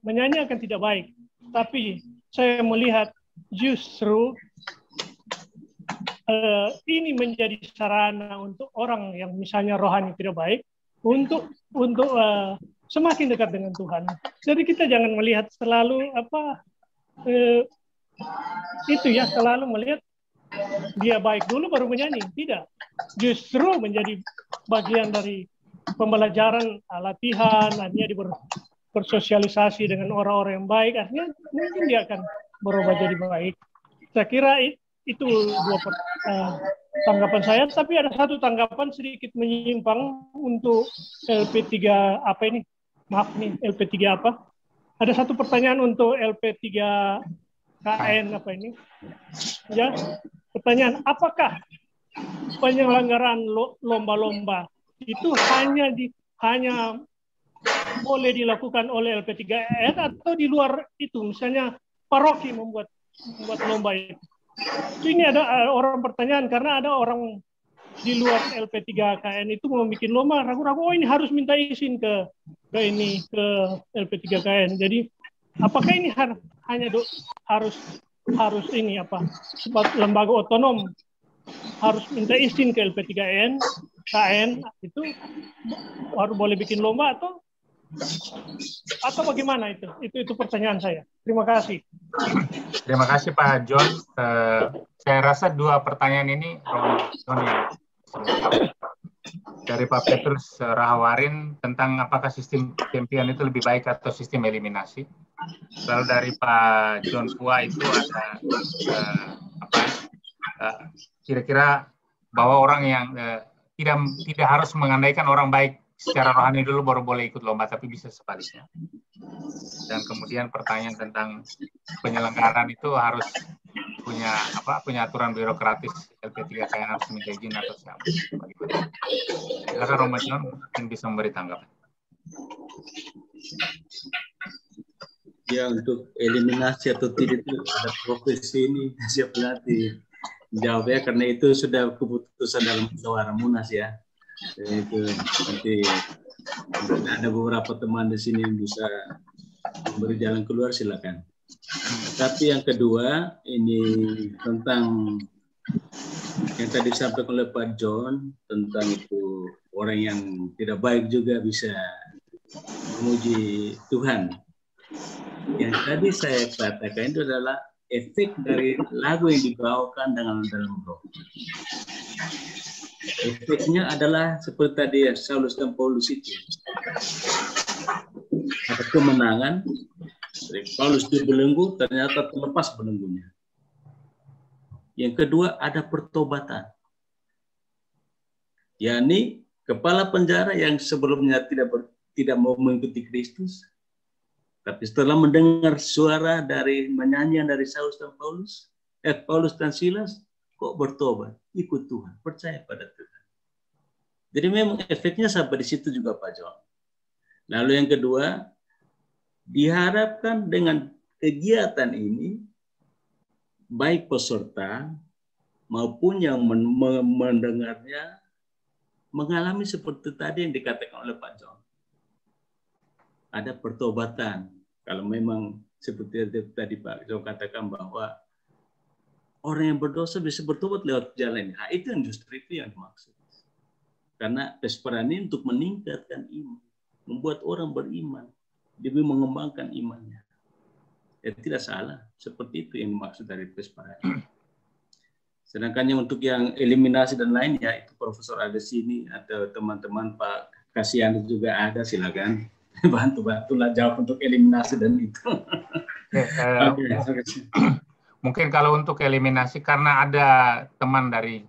menyanyi akan tidak baik, tapi saya melihat justru ini menjadi sarana untuk orang yang misalnya rohani tidak baik untuk semakin dekat dengan Tuhan. Jadi kita jangan melihat selalu itu ya, selalu melihat dia baik dulu baru menyanyi. Tidak, justru menjadi bagian dari pembelajaran, latihan, artinya bersosialisasi dengan orang-orang yang baik, artinya mungkin dia akan berubah jadi baik. Saya kira itu dua tanggapan saya, tapi ada satu tanggapan sedikit menyimpang untuk LP3 apa ini? Maaf nih, LP3 apa? Ada satu pertanyaan untuk LP3KN apa ini? Ya, pertanyaan, apakah penyelenggaraan lomba-lomba itu hanya boleh dilakukan oleh LP3KN atau di luar itu, misalnya paroki membuat lomba itu? Ini ada orang pertanyaan karena ada orang di luar LP3KN itu mau bikin lomba, ragu-ragu, oh ini harus minta izin ke LP3KN. Jadi apakah ini hanya harus ini apa? Lembaga otonom harus minta izin ke LP3KN itu baru boleh bikin lomba atau bagaimana itu? Itu pertanyaan saya. Terima kasih. Terima kasih Pak John. Saya rasa dua pertanyaan ini dari Pak Petrus Rahawarin tentang apakah sistem champion itu lebih baik atau sistem eliminasi. Lalu dari Pak John Pua itu ada kira-kira bahwa orang yang tidak harus mengandaikan orang baik secara rohani dulu baru boleh ikut lomba, tapi bisa sebaliknya. Dan kemudian pertanyaan tentang penyelenggaraan itu harus punya aturan birokratis, LP3KN harus minta izin atau siapa. Bagaimana? Silakan Romo John mungkin bisa memberi tanggapan. Ya, untuk eliminasi atau tidak itu ada profesi ini siap pelatih. Jawabnya karena itu sudah keputusan dalam musyawarah munas ya. Dan itu nanti ada beberapa teman di sini yang bisa memberi jalan keluar, silakan. Tapi yang kedua ini tentang yang tadi disampaikan oleh Pak John tentang itu orang yang tidak baik juga bisa memuji Tuhan. Yang tadi saya katakan itu adalah efek dari lagu yang dibawakan dalam roh. Efeknya adalah seperti tadi ya, Saulus dan Paulus itu. Ada kemenangan, Paulus dibelenggu, ternyata terlepas belenggunya. Yang kedua ada pertobatan. yakni kepala penjara yang sebelumnya tidak mau mengikuti Kristus, tapi setelah mendengar suara dari menyanyian dari Saulus dan Paulus dan Silas, kok bertobat, ikut Tuhan, percaya pada Tuhan. Jadi memang efeknya sampai di situ juga Pak John. Lalu yang kedua, diharapkan dengan kegiatan ini, baik peserta maupun yang mendengarnya mengalami seperti tadi yang dikatakan oleh Pak John. Ada pertobatan. Kalau memang seperti tadi Pak John katakan bahwa orang yang berdosa bisa bertobat lewat jalan ini. Nah, itu yang justru itu yang dimaksud. Karena Vesperani untuk meningkatkan iman. membuat orang beriman, demi mengembangkan imannya. Ya, tidak salah, seperti itu yang dimaksud dari Pesparani. Sedangkan untuk yang eliminasi dan lainnya, itu Profesor ada sini, atau teman-teman Pak Kasihan juga ada, silakan bantu-bantulah jawab untuk eliminasi dan itu. Mungkin kalau untuk eliminasi, karena ada teman dari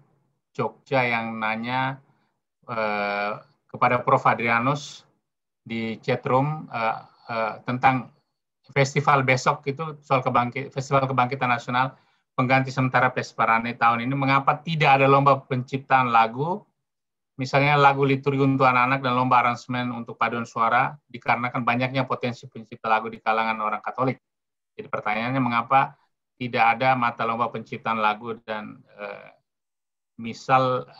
Jogja yang nanya kepada Prof. Adrianus di chatroom tentang festival besok itu, soal Festival Kebangkitan Nasional pengganti sementara Pesparani tahun ini, mengapa tidak ada lomba penciptaan lagu, misalnya lagu liturgi untuk anak-anak dan lomba aransemen untuk paduan suara, dikarenakan banyaknya potensi pencipta lagu di kalangan orang Katolik. Jadi pertanyaannya, mengapa tidak ada mata lomba penciptaan lagu dan misal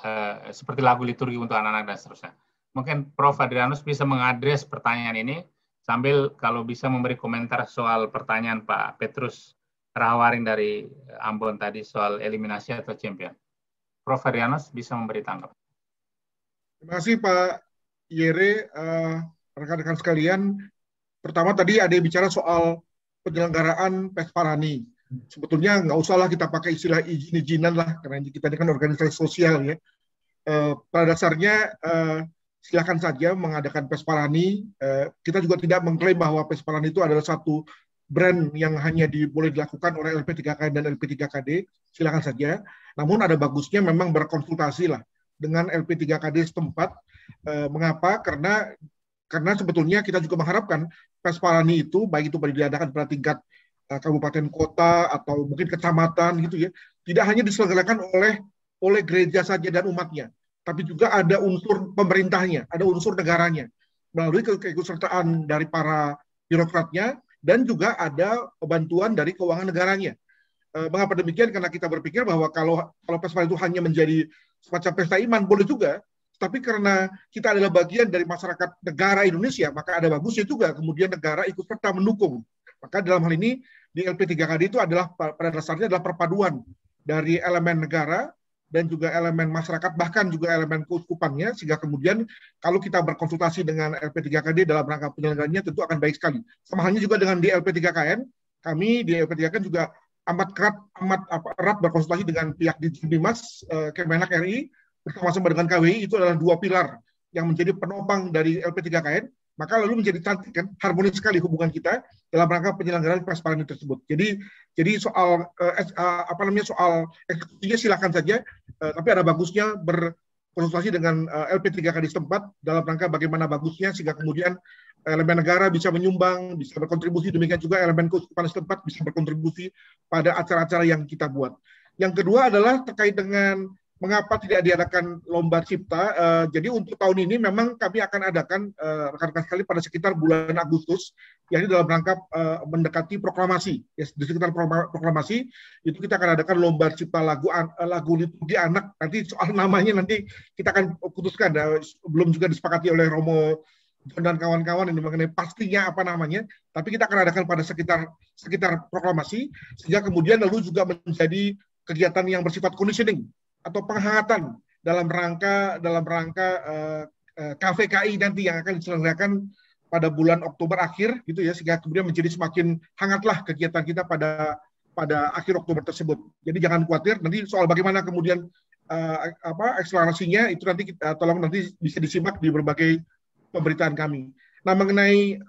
seperti lagu liturgi untuk anak-anak dan seterusnya. Mungkin Prof. Adrianus bisa mengadres pertanyaan ini, sambil kalau bisa memberi komentar soal pertanyaan Pak Petrus Rahawaring dari Ambon tadi soal eliminasi atau champion. Prof. Adrianus bisa memberi tanggapan. Terima kasih Pak Yere, rekan-rekan sekalian. Pertama tadi ada yang bicara soal penyelenggaraan Pesparani. Sebetulnya nggak usahlah kita pakai istilah izin-izinan lah, karena kita ini kan organisasi sosial ya. Pada dasarnya silakan saja mengadakan Pesparani. Kita juga tidak mengklaim bahwa Pesparani itu adalah satu brand yang hanya boleh dilakukan oleh LP3KN dan LP3KD, silakan saja. Namun ada bagusnya memang berkonsultasi lah dengan LP3KD setempat. Mengapa? Karena sebetulnya kita juga mengharapkan Pesparani itu, baik itu diadakan pada tingkat kabupaten kota atau mungkin kecamatan gitu ya, tidak hanya diselenggarakan oleh gereja saja dan umatnya, tapi juga ada unsur pemerintahnya, ada unsur negaranya melalui keikutsertaan dari para birokratnya, dan juga ada bantuan dari keuangan negaranya. Mengapa demikian? Karena kita berpikir bahwa kalau Pesparani itu hanya menjadi semacam pesta iman, boleh juga, tapi karena kita adalah bagian dari masyarakat negara Indonesia, maka ada bagusnya juga kemudian negara ikut serta mendukung. Maka dalam hal ini di LP3KD itu adalah pada dasarnya adalah perpaduan dari elemen negara dan juga elemen masyarakat, bahkan juga elemen keuskupannya, sehingga kemudian kalau kita berkonsultasi dengan LP3KD dalam rangka penyelenggaranya tentu akan baik sekali. Sama halnya juga dengan di LP3KN, kami di LP3KN juga amat erat berkonsultasi dengan pihak di Dimas, Kemenak RI, bersama-sama dengan KWI. Itu adalah dua pilar yang menjadi penopang dari LP3KN, maka lalu menjadi cantik kan, harmonis sekali hubungan kita dalam rangka penyelenggaraan Pesparani tersebut. Jadi soal soal eksekusinya silakan saja, tapi ada bagusnya berkonsultasi dengan LP3KD setempat dalam rangka bagaimana bagusnya sehingga kemudian elemen negara bisa menyumbang, bisa berkontribusi, demikian juga elemen keuskupan setempat bisa berkontribusi pada acara-acara yang kita buat. Yang kedua adalah terkait dengan mengapa tidak diadakan lomba cipta. Jadi untuk tahun ini memang kami akan adakan rekan-rekan sekali pada sekitar bulan Agustus, yakni dalam rangka mendekati proklamasi. Ya, di sekitar proklamasi itu kita akan adakan lomba cipta lagu liturgi anak. Nanti soal namanya nanti kita akan putuskan. Belum juga disepakati oleh Romo dan kawan-kawan ini mengenai pastinya apa namanya. Tapi kita akan adakan pada sekitar proklamasi, sehingga kemudian lalu juga menjadi kegiatan yang bersifat conditioning atau penghangatan dalam rangka KVKI nanti yang akan diselenggarakan pada bulan Oktober akhir gitu ya, sehingga kemudian menjadi semakin hangatlah kegiatan kita pada akhir Oktober tersebut. Jadi jangan khawatir, nanti soal bagaimana kemudian eksplorasinya itu nanti kita tolong nanti bisa disimak di berbagai pemberitaan kami. Nah, mengenai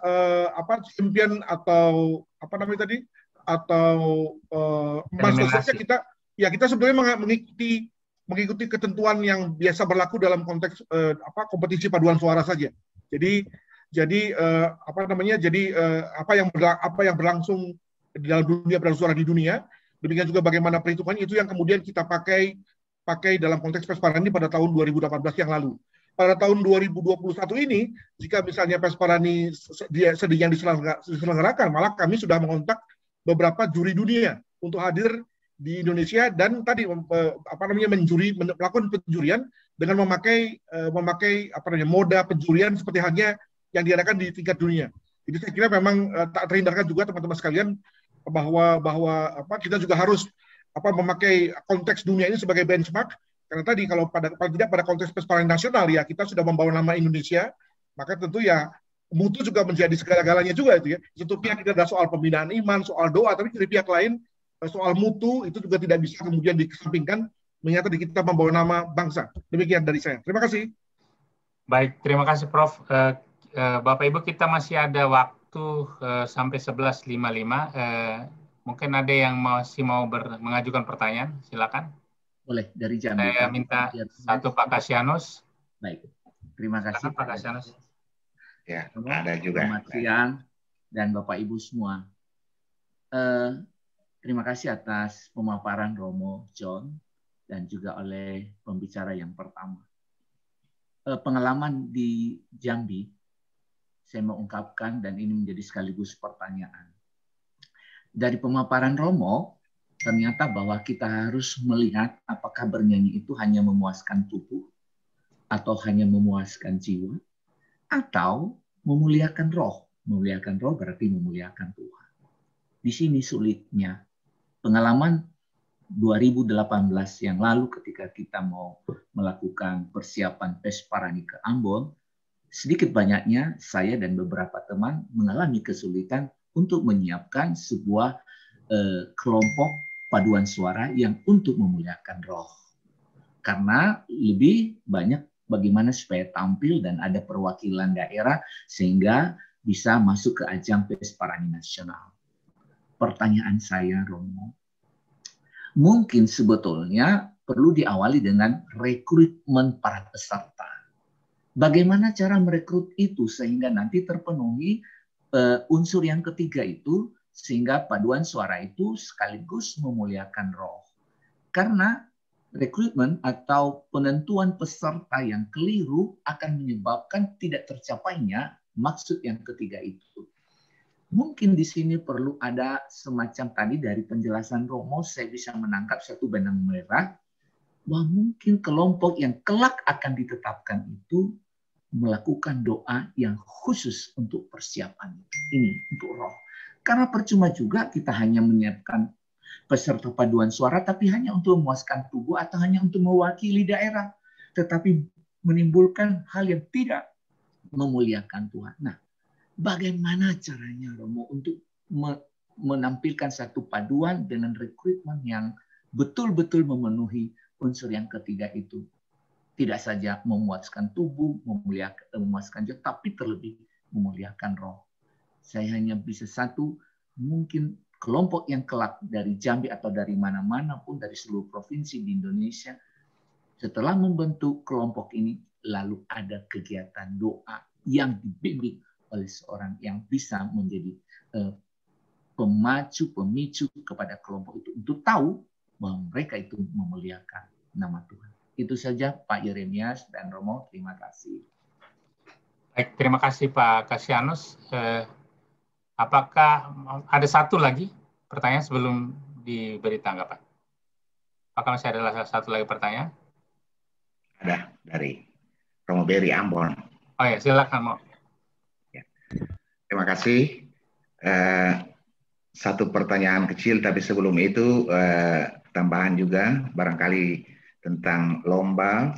champion atau apa namanya tadi atau maksudnya kita sebenarnya mengikuti ketentuan yang biasa berlaku dalam konteks kompetisi paduan suara saja. Jadi apa yang berlangsung di dalam dunia paduan suara di dunia, demikian juga bagaimana perhitungan itu yang kemudian kita pakai dalam konteks Pesparani pada tahun 2018 yang lalu. Pada tahun 2021 ini, jika misalnya Pesparani sedang diselenggarakan, malah kami sudah mengontak beberapa juri dunia untuk hadir di Indonesia dan tadi melakukan penjurian dengan memakai moda penjurian seperti halnya yang diadakan di tingkat dunia. Jadi saya kira memang tak terhindarkan juga teman-teman sekalian bahwa kita juga harus memakai konteks dunia ini sebagai benchmark, karena tadi kalau pada konteks Pesparani nasional ya kita sudah membawa nama Indonesia, maka tentu ya mutu juga menjadi segala-galanya juga itu ya. Satu pihak kita ada soal pembinaan iman, soal doa, tapi dari pihak lain soal mutu itu juga tidak bisa kemudian dikesampingkan, mengingat kita membawa nama bangsa. Demikian dari saya. Terima kasih. Baik, terima kasih Prof. Bapak Ibu, kita masih ada waktu sampai 11.55. Mungkin ada yang masih mau mengajukan pertanyaan, silakan. Boleh, dari Jambi. Saya minta satu Pak Kasianus. Baik, terima kasih Pak Kasianus. Ya, ada juga. Selamat siang dan Bapak Ibu semua. Terima kasih atas pemaparan Romo John dan juga oleh pembicara yang pertama. Pengalaman di Jambi, saya mau ungkapkan dan ini menjadi sekaligus pertanyaan. Dari pemaparan Romo, ternyata bahwa kita harus melihat apakah bernyanyi itu hanya memuaskan tubuh, atau hanya memuaskan jiwa, atau memuliakan roh. Memuliakan roh berarti memuliakan Tuhan. Di sini sulitnya. Pengalaman 2018 yang lalu ketika kita mau melakukan persiapan PES Parani ke Ambon, sedikit banyaknya saya dan beberapa teman mengalami kesulitan untuk menyiapkan sebuah kelompok paduan suara yang untuk memuliakan roh. Karena lebih banyak bagaimana supaya tampil dan ada perwakilan daerah sehingga bisa masuk ke ajang PES Parani nasional. Pertanyaan saya, Romo, mungkin sebetulnya perlu diawali dengan rekrutmen para peserta. Bagaimana cara merekrut itu sehingga nanti terpenuhi unsur yang ketiga itu, sehingga paduan suara itu sekaligus memuliakan roh. Karena rekrutmen atau penentuan peserta yang keliru akan menyebabkan tidak tercapainya maksud yang ketiga itu. Mungkin di sini perlu ada semacam tadi dari penjelasan Romo, saya bisa menangkap satu benang merah, bahwa mungkin kelompok yang kelak akan ditetapkan itu melakukan doa yang khusus untuk persiapan ini, untuk roh. Karena percuma juga kita hanya menyiapkan peserta paduan suara, tapi hanya untuk memuaskan tubuh atau hanya untuk mewakili daerah, tetapi menimbulkan hal yang tidak memuliakan Tuhan. Nah, bagaimana caranya Romo untuk menampilkan satu paduan dengan rekrutmen yang betul-betul memenuhi unsur yang ketiga itu? Tidak saja memuaskan tubuh, memuaskan jiwa, tapi terlebih memuliakan roh. Saya hanya bisa satu, mungkin kelompok yang kelak dari Jambi atau dari mana-mana pun dari seluruh provinsi di Indonesia, setelah membentuk kelompok ini, lalu ada kegiatan doa yang dibimbing oleh seorang yang bisa menjadi pemicu kepada kelompok itu untuk tahu bahwa mereka itu memuliakan nama Tuhan. Itu saja Pak Yeremias dan Romo, terima kasih. Baik, terima kasih Pak Kasianus. Apakah ada satu lagi pertanyaan sebelum diberi tanggapan? Apakah masih ada satu lagi pertanyaan? Ada dari Romo Beri Ambon. Oh ya, silakan Mo. Ya. Terima kasih. Satu pertanyaan kecil, tapi sebelum itu tambahan juga barangkali tentang lomba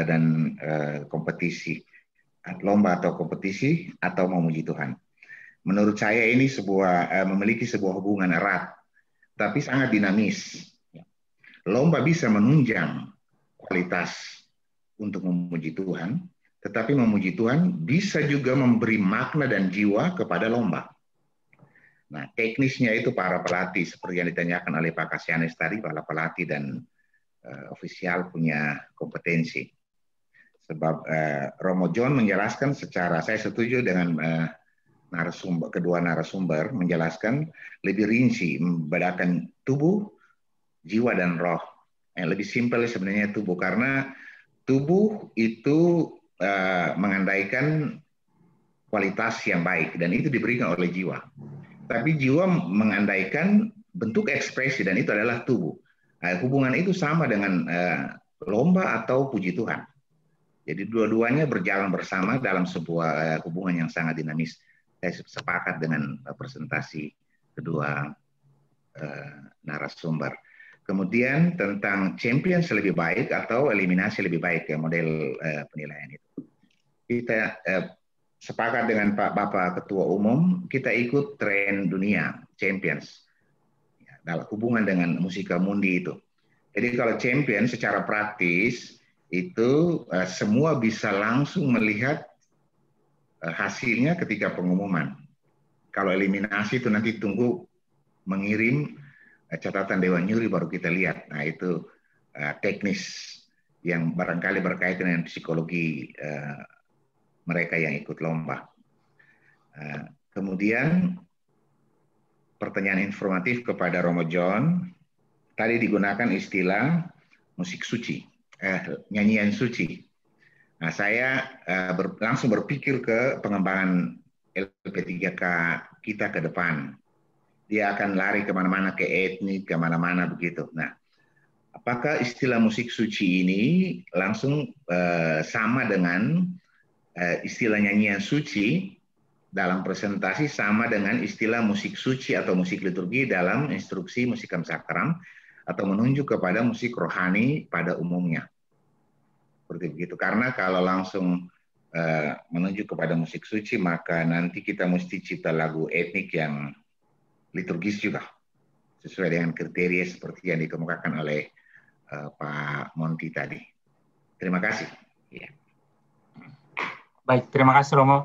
dan kompetisi. Lomba atau kompetisi atau memuji Tuhan. Menurut saya ini memiliki sebuah hubungan erat, tapi sangat dinamis. Lomba bisa menunjang kualitas untuk memuji Tuhan, tetapi memuji Tuhan bisa juga memberi makna dan jiwa kepada lomba. Nah, teknisnya itu para pelatih, seperti yang ditanyakan oleh Pak Kasianus tadi, para pelatih dan ofisial punya kompetensi. Sebab Romo John menjelaskan secara, saya setuju dengan kedua narasumber menjelaskan lebih rinci, membedakan tubuh, jiwa, dan roh. Lebih simpel sebenarnya tubuh, karena tubuh itu mengandaikan kualitas yang baik, dan itu diberikan oleh jiwa. Tapi jiwa mengandaikan bentuk ekspresi, dan itu adalah tubuh. Hubungan itu sama dengan lomba atau puji Tuhan. Jadi dua-duanya berjalan bersama dalam sebuah hubungan yang sangat dinamis. Saya sepakat dengan presentasi kedua narasumber. Kemudian tentang champions lebih baik atau eliminasi lebih baik, ya, model penilaian itu. Kita sepakat dengan Bapak Ketua Umum, kita ikut tren dunia, Champions. Dalam hubungan dengan Musikamundi itu. Jadi kalau Champions secara praktis, itu semua bisa langsung melihat hasilnya ketika pengumuman. Kalau eliminasi itu nanti tunggu mengirim catatan Dewan Juri baru kita lihat. Nah itu teknis yang barangkali berkaitan dengan psikologi mereka yang ikut lomba. Kemudian pertanyaan informatif kepada Romo John. Tadi digunakan istilah musik suci, nyanyian suci. Nah, saya langsung berpikir ke pengembangan LP3K kita ke depan. Dia akan lari kemana-mana, ke etnik, kemana-mana begitu. Nah, apakah istilah musik suci ini langsung sama dengan istilah nyanyian suci dalam presentasi, sama dengan istilah musik suci atau musik liturgi dalam instruksi musikam sakram, atau menunjuk kepada musik rohani pada umumnya. Seperti begitu. Karena kalau langsung menunjuk kepada musik suci, maka nanti kita mesti cipta lagu etnik yang liturgis juga, sesuai dengan kriteria seperti yang dikemukakan oleh Pak Monty tadi. Terima kasih. Ya. Baik, terima kasih Romo.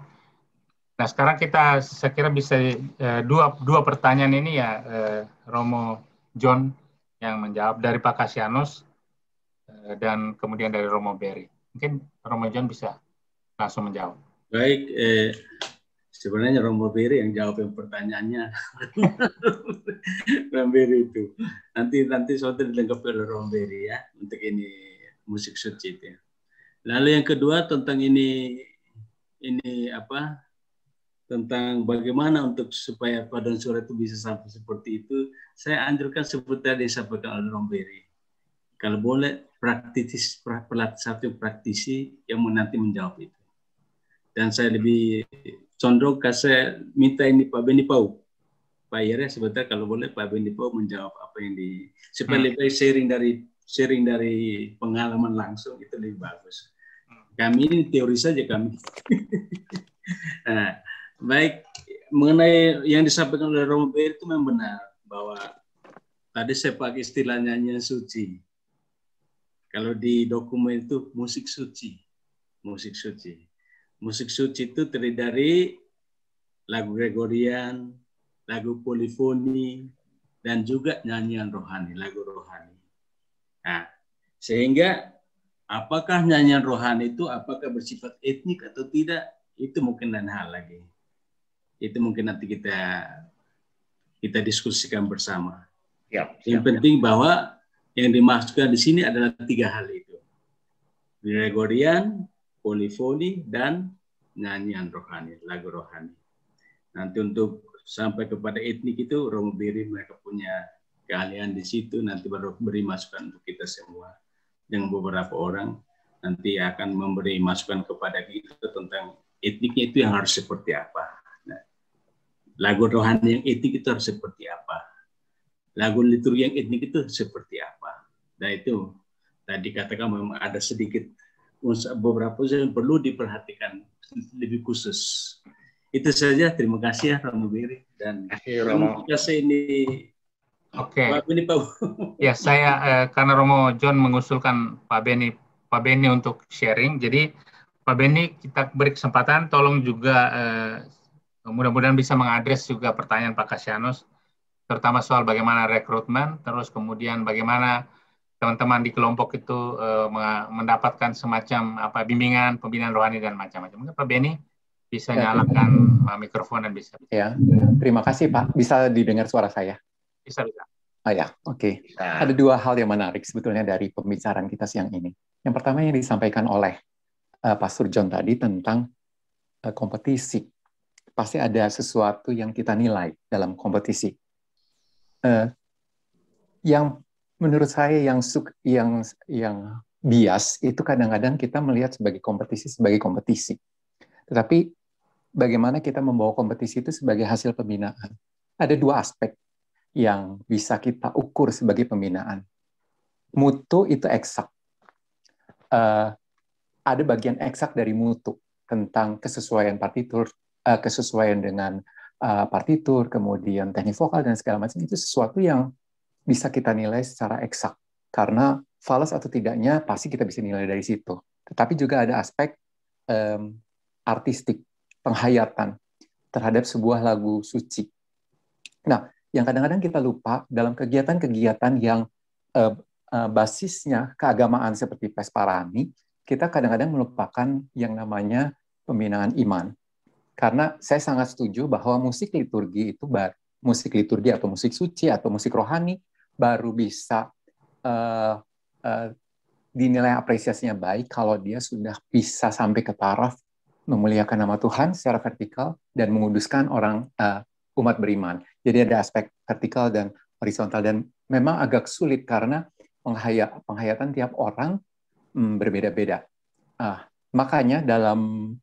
Nah sekarang saya kira bisa dua pertanyaan ini ya, Romo John yang menjawab dari Pak Kasianus dan kemudian dari Romo Berry. Mungkin Romo John bisa langsung menjawab. Baik, sebenarnya Romo Berry yang jawab yang pertanyaannya. Romo Berry itu. Nanti suatu dilengkapi oleh Romo Berry ya untuk ini musik suci itu. Lalu yang kedua tentang ini apa? Tentang bagaimana untuk supaya paduan suara itu bisa sampai seperti itu, saya anjurkan seperti tadi disampaikan oleh Romo Berry. Kalau boleh satu praktisi yang nanti menjawab itu. Dan saya lebih condong saya minta ini Pak Beni Pau. Pak Yere sebentar kalau boleh Pak Beni Pau menjawab apa yang supaya lebih sharing dari pengalaman langsung itu lebih bagus. Kami ini teori saja kami. Nah, baik, mengenai yang disampaikan oleh Romo Berry itu memang benar bahwa tadi saya pakai istilah nyanyian suci. Kalau di dokumen itu musik suci. Musik suci. Musik suci itu terdiri dari lagu Gregorian, lagu polifoni, dan juga nyanyian rohani, lagu rohani. Nah, sehingga apakah nyanyian rohani itu apakah bersifat etnik atau tidak, itu mungkin lain hal lagi. Itu mungkin nanti kita diskusikan bersama. Yang penting bahwa yang dimaksudkan di sini adalah 3 hal itu. Gregorian, polifoni, dan nyanyian rohani, lagu rohani. Nanti untuk sampai kepada etnik itu, Romo Berry mereka punya keahlian di situ, nanti baru beri masukan untuk kita semua. Dengan beberapa orang, nanti akan memberi masukan kepada kita tentang etniknya itu yang harus seperti apa. Nah, lagu rohani yang etnik itu harus seperti apa. Lagu liturgi yang etnik itu seperti apa. Nah itu tadi katakan memang ada sedikit beberapa yang perlu diperhatikan lebih khusus. Itu saja. Terima kasih ya Romo Berry dan terima kasih ini. Oke. Ya saya karena Romo John mengusulkan Pak Beni untuk sharing. Jadi Pak Beni kita beri kesempatan. Tolong juga mudah-mudahan bisa mengadres juga pertanyaan Pak Kasianus, terutama soal bagaimana rekrutmen, terus kemudian bagaimana teman-teman di kelompok itu mendapatkan semacam bimbingan, pembinaan rohani dan macam-macam. Mungkin Pak Beni bisa nyalakan mikrofon dan bisa. Ya, terima kasih Pak. Bisa didengar suara saya? Bisa. Ya, oke. Ada 2 hal yang menarik sebetulnya dari pembicaraan kita siang ini. Yang pertama yang disampaikan oleh Pastor John tadi tentang kompetisi. Pasti ada sesuatu yang kita nilai dalam kompetisi. Yang menurut saya yang bias itu kadang-kadang kita melihat sebagai kompetisi. Tetapi bagaimana kita membawa kompetisi itu sebagai hasil pembinaan? Ada 2 aspek yang bisa kita ukur sebagai pembinaan. Mutu itu eksak. Ada bagian eksak dari mutu. tentang kesesuaian partitur, kesesuaian dengan partitur, kemudian teknik vokal dan segala macam, itu sesuatu yang bisa kita nilai secara eksak. Karena falas atau tidaknya pasti kita bisa nilai dari situ. Tetapi juga ada aspek artistik, penghayatan terhadap sebuah lagu suci. Nah, yang kadang-kadang kita lupa dalam kegiatan-kegiatan yang basisnya keagamaan seperti Pesparani, kita kadang-kadang melupakan yang namanya pembinaan iman. Karena saya sangat setuju bahwa musik liturgi itu musik liturgi atau musik suci atau musik rohani baru bisa dinilai apresiasinya baik kalau dia sudah bisa sampai ke taraf memuliakan nama Tuhan secara vertikal dan menguduskan orang umat beriman. Jadi ada aspek vertikal dan horizontal, dan memang agak sulit karena penghayatan tiap orang berbeda-beda. Makanya dalam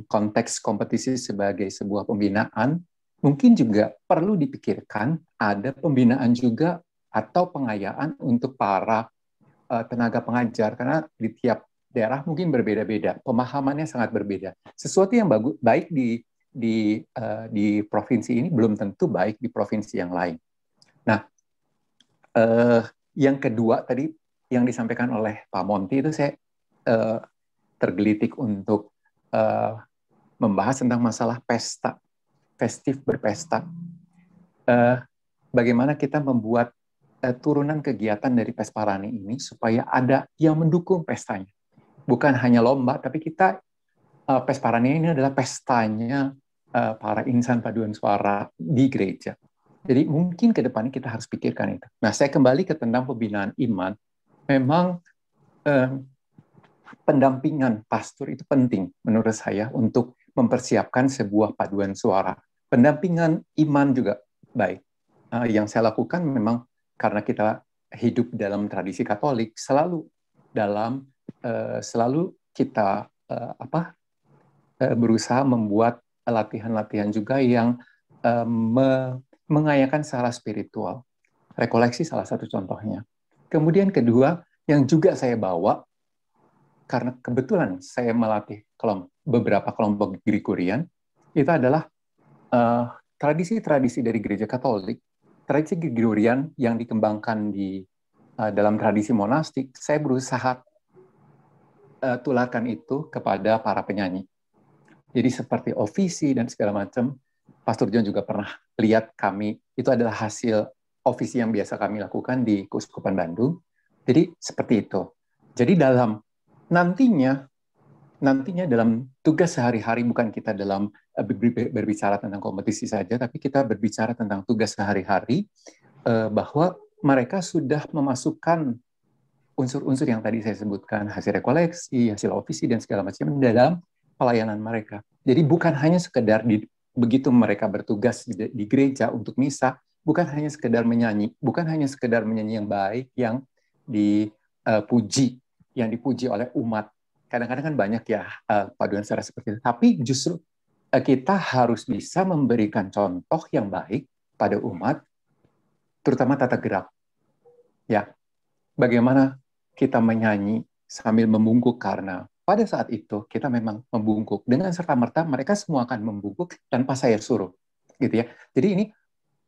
konteks kompetisi sebagai sebuah pembinaan, mungkin juga perlu dipikirkan ada pembinaan juga atau pengayaan untuk para tenaga pengajar, karena di tiap daerah mungkin berbeda-beda, pemahamannya sangat berbeda. Sesuatu yang baik di provinsi ini belum tentu baik di provinsi yang lain. Nah, yang kedua tadi yang disampaikan oleh Pak Monty itu saya tergelitik untuk membahas tentang masalah pesta, festif berpesta. Bagaimana kita membuat turunan kegiatan dari Pesparani ini supaya ada yang mendukung pestanya. Bukan hanya lomba, tapi kita Pesparani ini adalah pestanya para insan paduan suara di gereja. Jadi mungkin ke depannya kita harus pikirkan itu. Nah, saya kembali ke tentang pembinaan iman. Memang pendampingan pastor itu penting menurut saya untuk mempersiapkan sebuah paduan suara. Pendampingan iman juga baik. Yang saya lakukan memang karena kita hidup dalam tradisi Katolik, selalu kita berusaha membuat latihan-latihan juga yang mengayakan secara spiritual. Rekoleksi salah satu contohnya. Kemudian kedua, yang juga saya bawa, karena kebetulan saya melatih beberapa kelompok Gregorian, itu adalah tradisi-tradisi dari gereja Katolik, tradisi Gregorian yang dikembangkan di dalam tradisi monastik. Saya berusaha tularkan itu kepada para penyanyi. Jadi seperti ofisi dan segala macam, Pastor John juga pernah lihat kami, itu adalah hasil ofisi yang biasa kami lakukan di Keuskupan Bandung. Jadi seperti itu. Jadi nantinya dalam tugas sehari-hari, bukan kita dalam berbicara tentang kompetisi saja, tapi kita berbicara tentang tugas sehari-hari, bahwa mereka sudah memasukkan unsur-unsur yang tadi saya sebutkan, hasil rekoleksi, hasil ofisi, dan segala macam dalam pelayanan mereka. Jadi bukan hanya sekedar begitu mereka bertugas di gereja untuk misa, bukan hanya sekedar menyanyi, bukan hanya sekedar menyanyi yang baik, yang dipuji oleh umat. Kadang-kadang kan banyak ya paduan suara seperti itu. Tapi justru kita harus bisa memberikan contoh yang baik pada umat, terutama tata gerak. Ya, bagaimana kita menyanyi sambil membungkuk, karena pada saat itu kita memang membungkuk. Dengan serta-merta mereka semua akan membungkuk tanpa saya suruh. Gitu ya. Jadi ini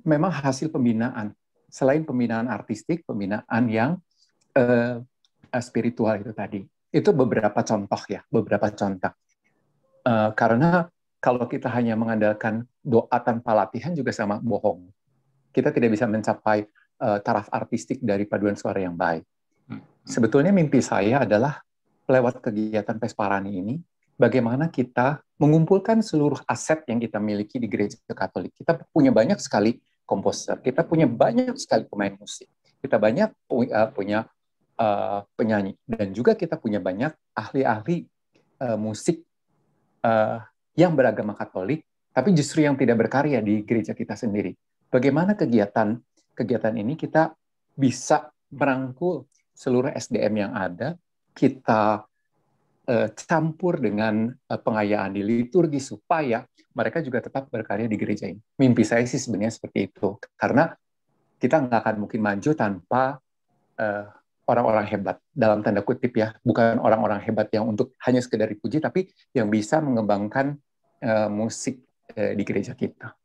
memang hasil pembinaan. Selain pembinaan artistik, pembinaan yang spiritual itu tadi. Itu beberapa contoh ya, beberapa contoh. Karena kalau kita hanya mengandalkan doa tanpa latihan juga sama bohong. Kita tidak bisa mencapai taraf artistik dari paduan suara yang baik. Sebetulnya mimpi saya adalah lewat kegiatan Pesparani ini, bagaimana kita mengumpulkan seluruh aset yang kita miliki di gereja Katolik. Kita punya banyak sekali komposer, kita punya banyak sekali pemain musik, kita banyak punya penyanyi, dan juga kita punya banyak ahli-ahli musik yang beragama Katolik, tapi justru yang tidak berkarya di gereja kita sendiri. Bagaimana kegiatan ini kita bisa merangkul seluruh SDM yang ada, kita campur dengan pengayaan di liturgi supaya mereka juga tetap berkarya di gereja ini. Mimpi saya sih sebenarnya seperti itu, karena kita nggak akan mungkin maju tanpa orang-orang hebat dalam tanda kutip ya, bukan orang-orang hebat yang untuk hanya sekedar dipuji, tapi yang bisa mengembangkan musik di gereja kita.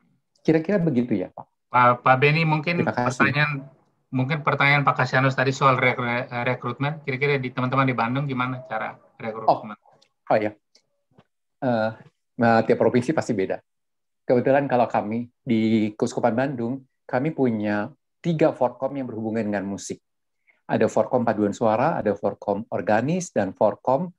Kira-kira begitu ya, Pak. Pak Beni, mungkin pertanyaan Pak Kasianus tadi soal rekrutmen, kira-kira di teman-teman di Bandung gimana cara rekrutmen? Oh ya, tiap provinsi pasti beda. Kebetulan kalau kami di Keuskupan Bandung, kami punya 3 forkom yang berhubungan dengan musik. Ada forkom paduan suara, ada forkom organis, dan forkom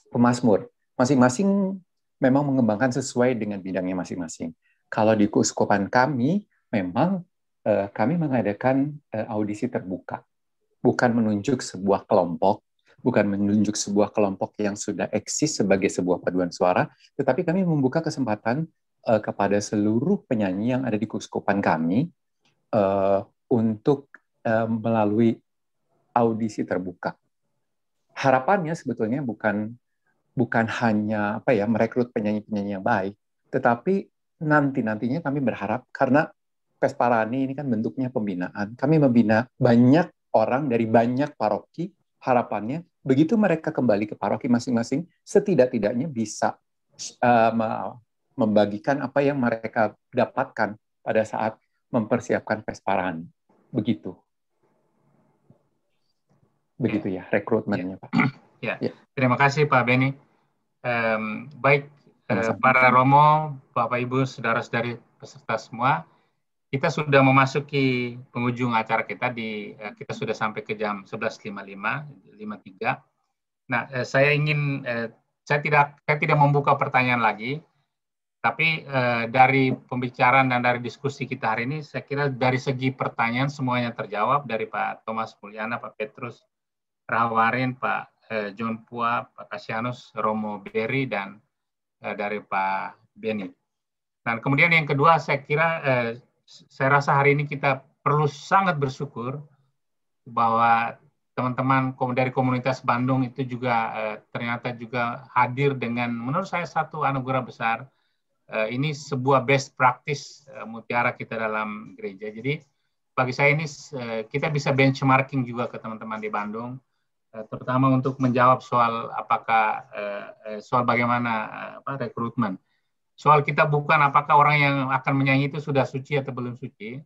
pemazmur. Masing-masing memang mengembangkan sesuai dengan bidangnya masing-masing. Kalau di keuskupan kami, memang kami mengadakan audisi terbuka. Bukan menunjuk sebuah kelompok, bukan menunjuk sebuah kelompok yang sudah eksis sebagai sebuah paduan suara, tetapi kami membuka kesempatan kepada seluruh penyanyi yang ada di keuskupan kami untuk melalui audisi terbuka. Harapannya sebetulnya bukan hanya merekrut penyanyi-penyanyi yang baik, tetapi nantinya kami berharap, karena Pesparani ini kan bentuknya pembinaan, kami membina banyak orang dari banyak paroki. Harapannya begitu mereka kembali ke paroki masing-masing, setidak-tidaknya bisa membagikan apa yang mereka dapatkan pada saat mempersiapkan Pesparani. Begitu ya rekrutmennya, Pak. Ya. Terima kasih Pak Beni. Baik, para Romo, Bapak Ibu, saudara-saudari peserta semua, kita sudah memasuki penghujung acara kita. Kita sudah sampai ke jam 11.53. Nah, saya tidak membuka pertanyaan lagi, tapi dari pembicaraan dan dari diskusi kita hari ini, saya kira dari segi pertanyaan semuanya terjawab, dari Pak Thomas Mulyana, Pak Petrus Rahawarin, Pak John Pua, Pak Kasianus, Romo Berry, dan dari Pak Beni. Dan kemudian yang kedua, saya kira saya rasa hari ini kita perlu sangat bersyukur bahwa teman-teman dari komunitas Bandung itu juga ternyata juga hadir dengan, menurut saya, satu anugerah besar. Ini sebuah best practice mutiara kita dalam gereja. Jadi bagi saya ini kita bisa benchmarking juga ke teman-teman di Bandung, terutama untuk menjawab soal soal bagaimana rekrutmen. Soal kita bukan apakah orang yang akan menyanyi itu sudah suci atau belum suci.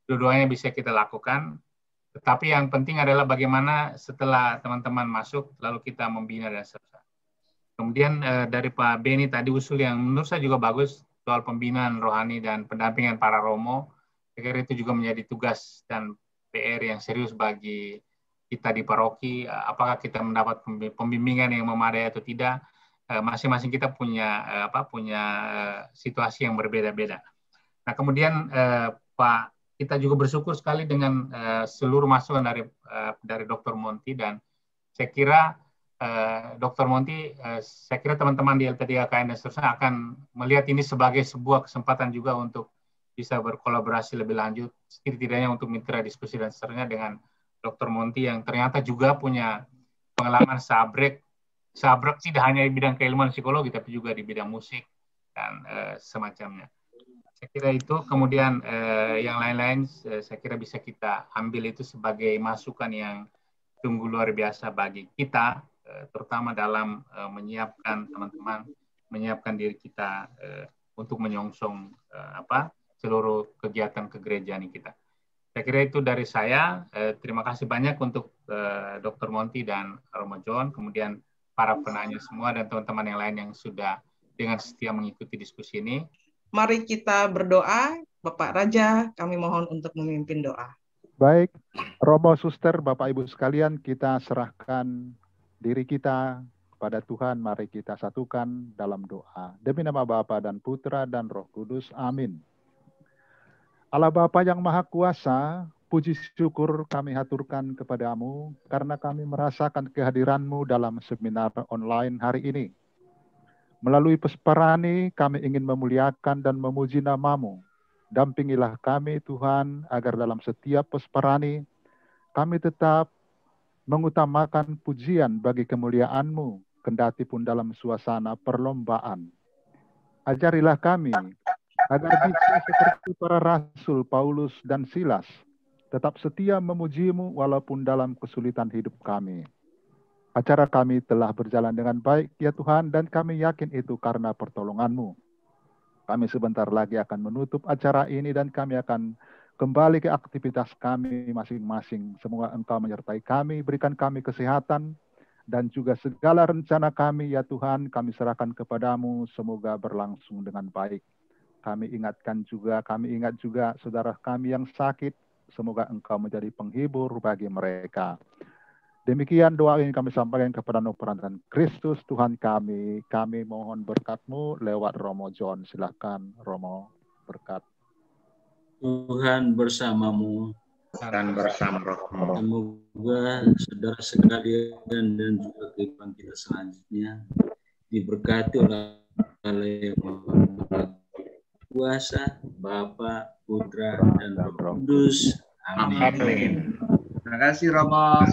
Dua-duanya bisa kita lakukan. Tetapi yang penting adalah bagaimana setelah teman-teman masuk, lalu kita membina dan seterusnya. Kemudian dari Pak Beni tadi usul yang menurut saya juga bagus, soal pembinaan rohani dan pendampingan para Romo. Saya kira itu juga menjadi tugas dan PR yang serius bagi kita di paroki. Apakah kita mendapat pembimbingan yang memadai atau tidak? Masing-masing kita punya situasi yang berbeda-beda. Nah, kemudian Pak, kita juga bersyukur sekali dengan seluruh masukan dari Dr. Monty, dan saya kira Dr. Monty, saya kira teman-teman di LP3KN dan seterusnya akan melihat ini sebagai sebuah kesempatan juga untuk bisa berkolaborasi lebih lanjut, setidaknya untuk mitra diskusi dan seterusnya dengan Dr. Monty yang ternyata juga punya pengalaman sabrek tidak hanya di bidang keilmuan psikologi, tapi juga di bidang musik dan semacamnya. Saya kira itu. Kemudian yang lain-lain saya kira bisa kita ambil itu sebagai masukan yang sungguh luar biasa bagi kita, terutama dalam menyiapkan teman-teman, menyiapkan diri kita untuk menyongsong seluruh kegiatan kegerejaan kita. Saya kira itu dari saya. Terima kasih banyak untuk Dr. Monty dan Romo John, kemudian para penanya semua dan teman-teman yang lain yang sudah dengan setia mengikuti diskusi ini. Mari kita berdoa. Bapak Raja, kami mohon untuk memimpin doa. Baik, Romo, Suster, Bapak Ibu sekalian, kita serahkan diri kita kepada Tuhan. Mari kita satukan dalam doa. Demi nama Bapa dan Putra dan Roh Kudus. Amin. Allah Bapa yang Maha Kuasa, puji syukur kami haturkan kepadamu karena kami merasakan kehadiran-Mu dalam seminar online hari ini. Melalui Pesparani, kami ingin memuliakan dan memuji nama-Mu. Dampingilah kami, Tuhan, agar dalam setiap Pesparani, kami tetap mengutamakan pujian bagi kemuliaan-Mu, kendati pun dalam suasana perlombaan. Ajarilah kami, agar bisa seperti para Rasul Paulus dan Silas, tetap setia memuji-Mu walaupun dalam kesulitan hidup kami. Acara kami telah berjalan dengan baik, ya Tuhan, dan kami yakin itu karena pertolongan-Mu. Kami sebentar lagi akan menutup acara ini dan kami akan kembali ke aktivitas kami masing-masing. Semoga Engkau menyertai kami, berikan kami kesehatan, dan juga segala rencana kami, ya Tuhan, kami serahkan kepadamu, semoga berlangsung dengan baik. Kami ingat juga saudara kami yang sakit, semoga Engkau menjadi penghibur bagi mereka. Demikian doa ini kami sampaikan kepada Perantaraan Kristus Tuhan kami. Kami mohon berkat-Mu lewat Romo John. Silakan Romo, berkat. Tuhan bersamamu dan bersama rohmu. Semoga saudara sekalian dan juga kehidupan kita selanjutnya diberkati oleh kuasa Bapa, Putra, dan Roh Kudus. Amin. Terima kasih Romo.